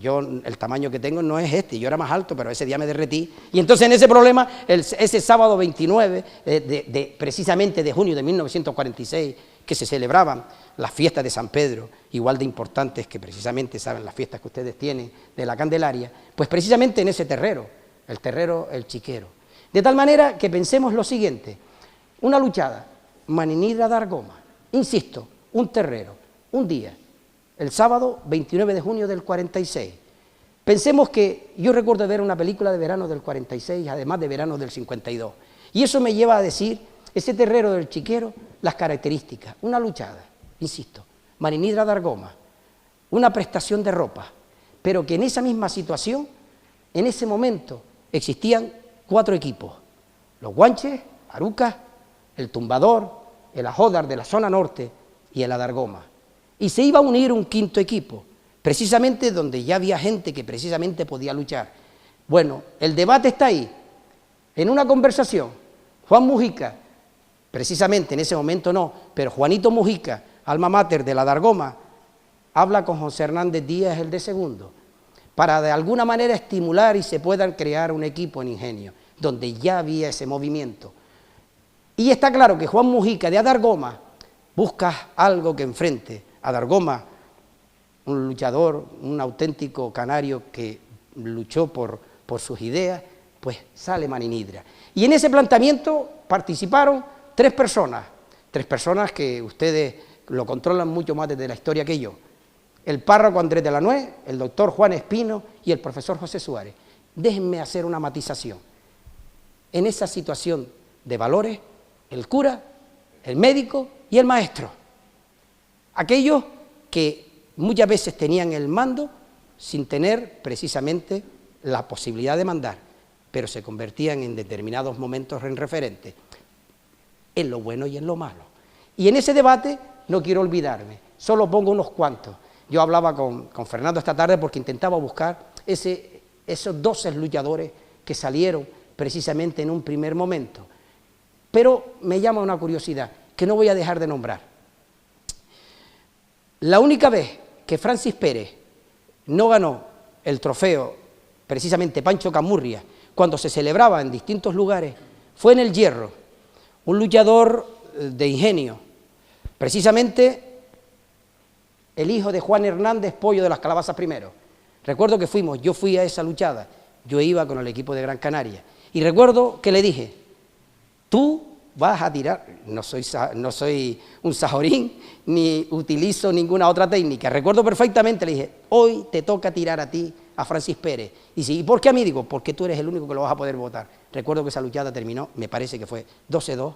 Yo, el tamaño que tengo no es este, yo era más alto, pero ese día me derretí, y entonces en ese problema, ese sábado 29, precisamente de junio de 1946, que se celebraban las fiestas de San Pedro, igual de importantes que precisamente, saben, las fiestas que ustedes tienen de la Candelaria, pues precisamente en ese terrero, el Chiquero. De tal manera que pensemos lo siguiente: una luchada, Maninidra de Argoma, insisto, un terrero, un día, el sábado 29 de junio del 46. Pensemos que yo recuerdo ver una película de verano del 46, además de verano del 52, y eso me lleva a decir, ese terrero del Chiquero, las características: una luchada, insisto, Maninidra de Argoma, una prestación de ropa, pero que en esa misma situación, en ese momento, existían 4 equipos: los Guanches, Arucas, el Tumbador, el Ajódar de la zona norte y el Adargoma. Y se iba a unir un 5.º equipo, precisamente donde ya había gente que precisamente podía luchar. Bueno, el debate está ahí. En una conversación, Juan Mujica, precisamente en ese momento no, pero Juanito Mujica, alma mater de la Adargoma, habla con José Hernández Díaz, el de segundo, para de alguna manera estimular y se puedan crear un equipo en Ingenio, donde ya había ese movimiento. Y está claro que Juan Mujica de Adargoma buscas algo que enfrente a Dargoma, un luchador, un auténtico canario que luchó por sus ideas, pues sale Maninidra. Y en ese planteamiento participaron tres personas que ustedes lo controlan mucho más desde la historia que yo. El párroco Andrés de la Nuez, el doctor Juan Espino y el profesor José Suárez. Déjenme hacer una matización. En esa situación de valores, el cura, el médico y el maestro. Aquellos que muchas veces tenían el mando sin tener precisamente la posibilidad de mandar, pero se convertían en determinados momentos en referentes, en lo bueno y en lo malo. Y en ese debate no quiero olvidarme, solo pongo unos cuantos. Yo hablaba con Fernando esta tarde porque intentaba buscar esos 12 luchadores que salieron precisamente en un primer momento. Pero me llama una curiosidad que no voy a dejar de nombrar. La única vez que Francis Pérez no ganó el trofeo, precisamente Pancho Camurria, cuando se celebraba en distintos lugares, fue en el Hierro, un luchador de ingenio, precisamente el hijo de Juan Hernández Pollo de las Calabazas primero. Recuerdo que yo fui a esa luchada, yo iba con el equipo de Gran Canaria, y recuerdo que le dije, tú vas a tirar, no soy un sajorín, ni utilizo ninguna otra técnica. Recuerdo perfectamente, le dije, hoy te toca tirar a ti, a Francis Pérez. Y dice, ¿y por qué a mí? Digo, porque tú eres el único que lo vas a poder votar. Recuerdo que esa luchada terminó, me parece que fue 12-2,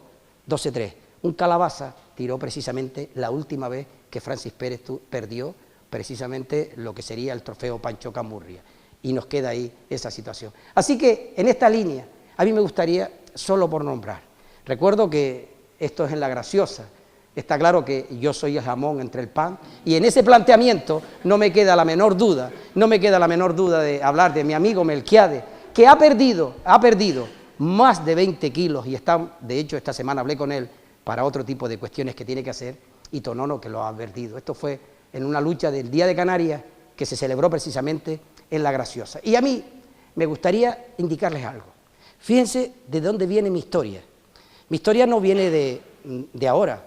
12-3. Un Calabaza tiró precisamente la última vez que Francis Pérez perdió precisamente lo que sería el trofeo Pancho Camurria. Y nos queda ahí esa situación. Así que en esta línea, a mí me gustaría, solo por nombrar, recuerdo que esto es en La Graciosa, está claro que yo soy el jamón entre el pan, y en ese planteamiento no me queda la menor duda de hablar de mi amigo Melquiades, que ha perdido más de 20 kilos, y de hecho esta semana hablé con él para otro tipo de cuestiones que tiene que hacer, y Tonono que lo ha perdido. Esto fue en una lucha del Día de Canarias que se celebró precisamente en La Graciosa. Y a mí me gustaría indicarles algo. Fíjense de dónde viene mi historia. Mi historia no viene de ahora.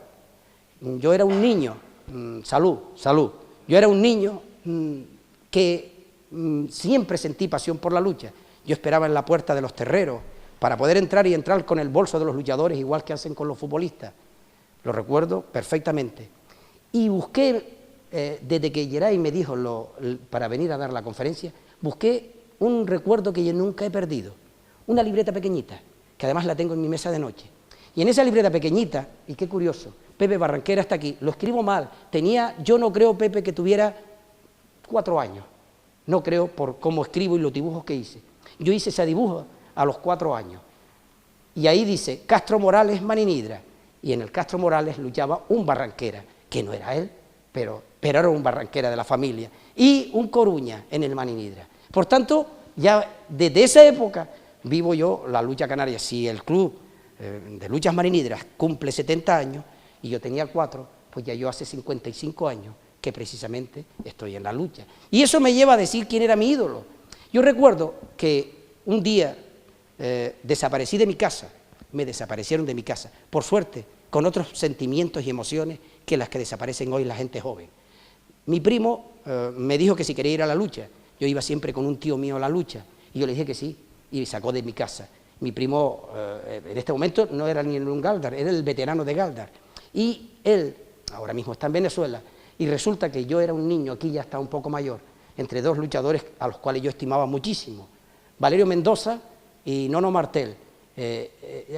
Yo era un niño, salud, yo era un niño que siempre sentí pasión por la lucha. Yo esperaba en la puerta de los terreros para poder entrar con el bolso de los luchadores, igual que hacen con los futbolistas. Lo recuerdo perfectamente. Y busqué, desde que Geray me dijo para venir a dar la conferencia, busqué un recuerdo que yo nunca he perdido, una libreta pequeñita, que además la tengo en mi mesa de noche. Y en esa libreta pequeñita, y qué curioso, Pepe Barranquera está aquí, lo escribo mal, yo no creo, Pepe, que tuviera 4 años, no creo por cómo escribo y los dibujos que hice. Yo hice ese dibujo a los 4 años, y ahí dice, Castro Morales Maninidra, y en el Castro Morales luchaba un Barranquera, que no era él, pero era un Barranquera de la familia, y un Coruña en el Maninidra. Por tanto, ya desde esa época vivo yo la lucha canaria. Si el club de luchas marinidras cumple 70 años y yo tenía 4, pues ya yo hace 55 años que precisamente estoy en la lucha. Y eso me lleva a decir quién era mi ídolo. Yo recuerdo que un día desaparecí de mi casa, me desaparecieron de mi casa, por suerte, con otros sentimientos y emociones que las que desaparecen hoy la gente joven. Mi primo me dijo que si quería ir a la lucha, yo iba siempre con un tío mío a la lucha, y yo le dije que sí, y me sacó de mi casa. Mi primo, en este momento, no era ni un Galdar, era el veterano de Galdar. Y él, ahora mismo está en Venezuela, y resulta que yo era un niño, aquí ya está un poco mayor, entre 2 luchadores a los cuales yo estimaba muchísimo, Valerio Mendoza y Nono Martel.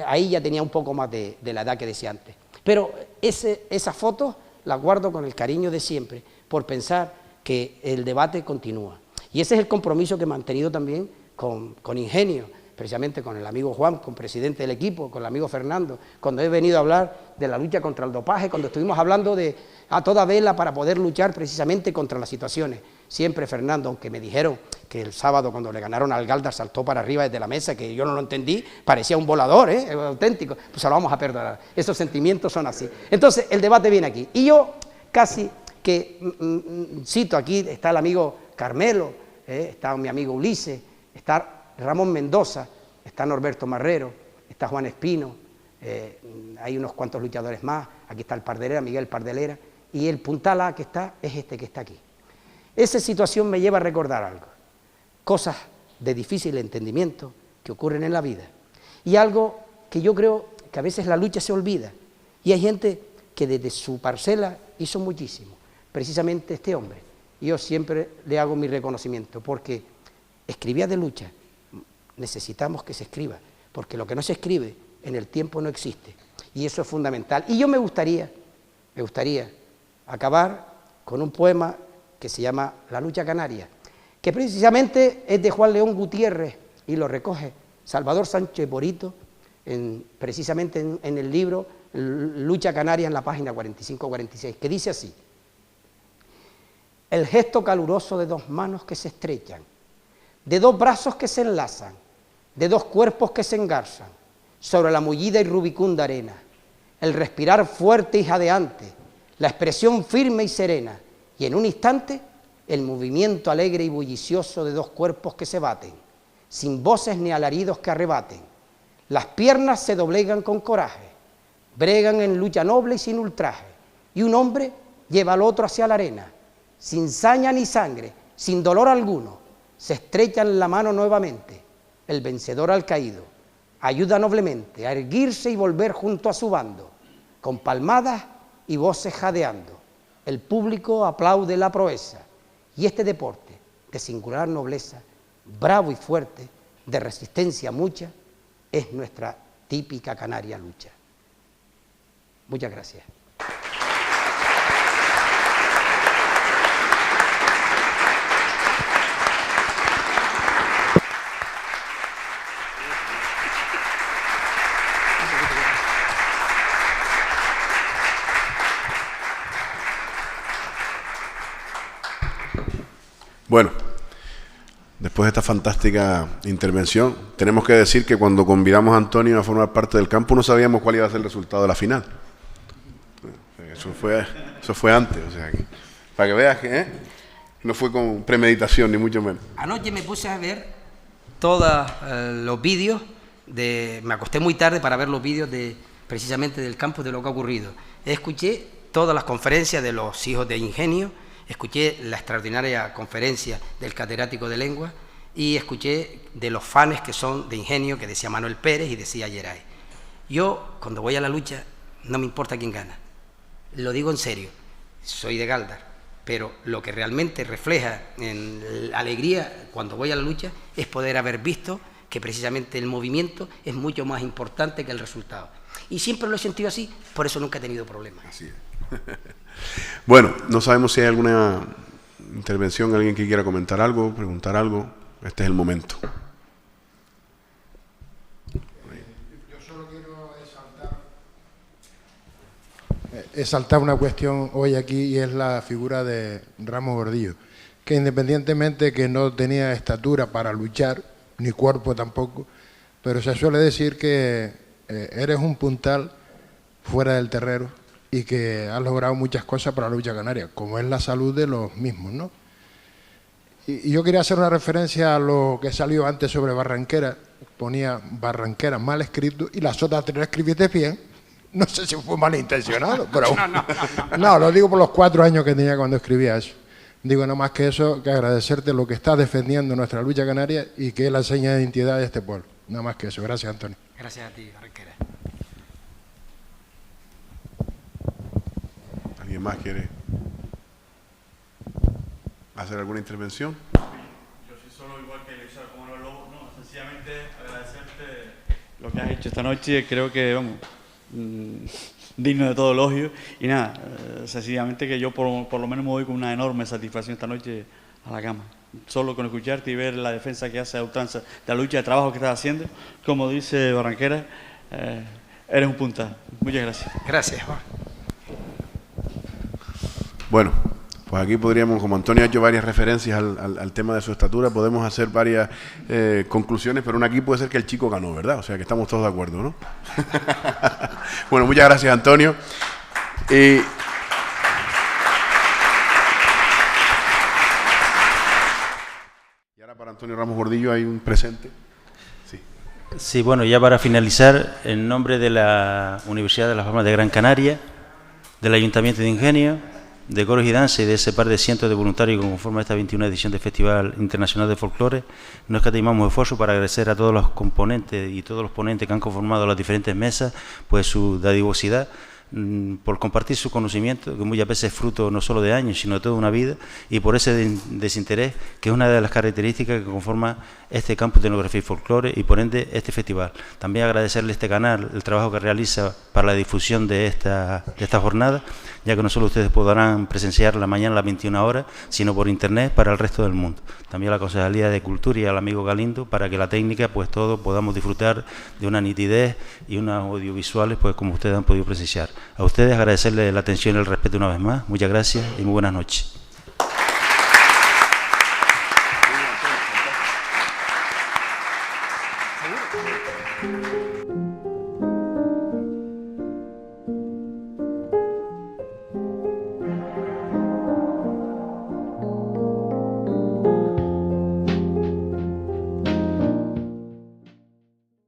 Ahí ya tenía un poco más de la edad que decía antes. Pero esas fotos las guardo con el cariño de siempre, por pensar que el debate continúa. Y ese es el compromiso que he mantenido también con Ingenio, precisamente con el amigo Juan, con presidente del equipo, con el amigo Fernando, cuando he venido a hablar de la lucha contra el dopaje, cuando estuvimos hablando de a toda vela para poder luchar precisamente contra las situaciones. Siempre Fernando, aunque me dijeron que el sábado cuando le ganaron al Galdar saltó para arriba desde la mesa, que yo no lo entendí, parecía un volador, auténtico, pues se lo vamos a perdonar. Esos sentimientos son así. Entonces el debate viene aquí. Y yo casi que cito aquí, está el amigo Carmelo, está mi amigo Ulises, está Ramón Mendoza, está Norberto Marrero, está Juan Espino, hay unos cuantos luchadores más, aquí está el Pardelera, Miguel Pardelera, y el puntal A que está es este que está aquí. Esa situación me lleva a recordar algo, cosas de difícil entendimiento que ocurren en la vida, y algo que yo creo que a veces la lucha se olvida, y hay gente que desde su parcela hizo muchísimo, precisamente este hombre, y yo siempre le hago mi reconocimiento, porque escribía de lucha, necesitamos que se escriba, porque lo que no se escribe en el tiempo no existe, y eso es fundamental. Y yo me gustaría acabar con un poema que se llama La lucha canaria, que precisamente es de Juan León Gutiérrez y lo recoge Salvador Sánchez Borito, precisamente en el libro Lucha Canaria, en la página 45-46, que dice así: el gesto caluroso de dos manos que se estrechan, de dos brazos que se enlazan, de dos cuerpos que se engarzan sobre la mullida y rubicunda arena, el respirar fuerte y jadeante, la expresión firme y serena, y en un instante el movimiento alegre y bullicioso de dos cuerpos que se baten, sin voces ni alaridos que arrebaten. Las piernas se doblegan con coraje, bregan en lucha noble y sin ultraje, y un hombre lleva al otro hacia la arena, sin saña ni sangre, sin dolor alguno, se estrechan la mano nuevamente, el vencedor al caído ayuda noblemente a erguirse y volver junto a su bando, con palmadas y voces jadeando. El público aplaude la proeza, y este deporte de singular nobleza, bravo y fuerte, de resistencia mucha, es nuestra típica canaria lucha. Muchas gracias. Bueno, después de esta fantástica intervención, tenemos que decir que cuando convidamos a Antonio a formar parte del campo no sabíamos cuál iba a ser el resultado de la final. Eso fue antes, o sea, para que veas que no fue con premeditación, ni mucho menos. Anoche me puse a ver todos los vídeos, me acosté muy tarde para ver los vídeos precisamente del campo, de lo que ha ocurrido. Escuché todas las conferencias de los hijos de Ingenio, escuché la extraordinaria conferencia del catedrático de lengua y escuché de los fanes que son de Ingenio, que decía Manuel Pérez y decía Geray. Yo, cuando voy a la lucha, no me importa quién gana. Lo digo en serio, soy de Galdar, pero lo que realmente refleja en la alegría cuando voy a la lucha es poder haber visto que precisamente el movimiento es mucho más importante que el resultado. Y siempre lo he sentido así, por eso nunca he tenido problemas. Así es. Bueno, no sabemos si hay alguna intervención, alguien que quiera comentar algo, preguntar algo. Este es el momento. Yo solo quiero exaltar una cuestión hoy aquí, y es la figura de Ramos Gordillo, que independientemente que no tenía estatura para luchar, ni cuerpo tampoco, pero se suele decir que eres un puntal fuera del terreno y que has logrado muchas cosas para la lucha canaria, como es la salud de los mismos, ¿no? Y yo quería hacer una referencia a lo que salió antes sobre Barranquera. Ponía Barranquera mal escrito y las otras tres escribiste bien. No sé si fue malintencionado, pero no, lo digo por los 4 años que tenía cuando escribía eso. Digo no más que eso, que agradecerte lo que estás defendiendo nuestra lucha canaria y que es la seña de identidad de este pueblo. Nada más que eso. Gracias, Antonio. Gracias a ti, Barranquera. ¿Alguien más quiere hacer alguna intervención? Yo soy solo igual que Eliseo, como los lobos, no, sencillamente agradecerte lo que has hecho esta noche, creo que, vamos, digno de todo elogio, y nada, sencillamente que yo por lo menos me voy con una enorme satisfacción esta noche a la cama. Solo con escucharte y ver la defensa que hace a ultranza de la lucha de trabajo que estás haciendo, como dice Barranquera, eres un punta. Muchas gracias. Gracias, Juan. Bueno, pues aquí podríamos, como Antonio ha hecho varias referencias al tema de su estatura, podemos hacer varias conclusiones, pero una aquí puede ser que el chico ganó, ¿verdad? O sea que estamos todos de acuerdo, ¿no? Bueno, muchas gracias, Antonio. Y ahora para Antonio Ramos Gordillo hay un presente. Sí. Sí, bueno, ya para finalizar, en nombre de la Universidad de Las Palmas de Gran Canaria, del Ayuntamiento de Ingenio, de Coros y Danza y de ese par de cientos de voluntarios que conforman esta 21ª edición del Festival Internacional de Folclore, nos escatimamos esfuerzos para agradecer a todos los componentes y todos los ponentes que han conformado las diferentes mesas, pues su dadivosidad, por compartir su conocimiento, que muchas veces es fruto no solo de años, sino de toda una vida, y por ese desinterés, que es una de las características que conforma este campus de etnografía y folclore y por ende este festival. También agradecerle a este canal el trabajo que realiza para la difusión de esta jornada, ya que no solo ustedes podrán presenciarla mañana a las 21 horas, sino por internet para el resto del mundo. También a la Concejalía de Cultura y al amigo Galindo, para que la técnica, pues todos podamos disfrutar de una nitidez y unas audiovisuales, pues como ustedes han podido presenciar. A ustedes agradecerles la atención y el respeto una vez más. Muchas gracias y muy buenas noches.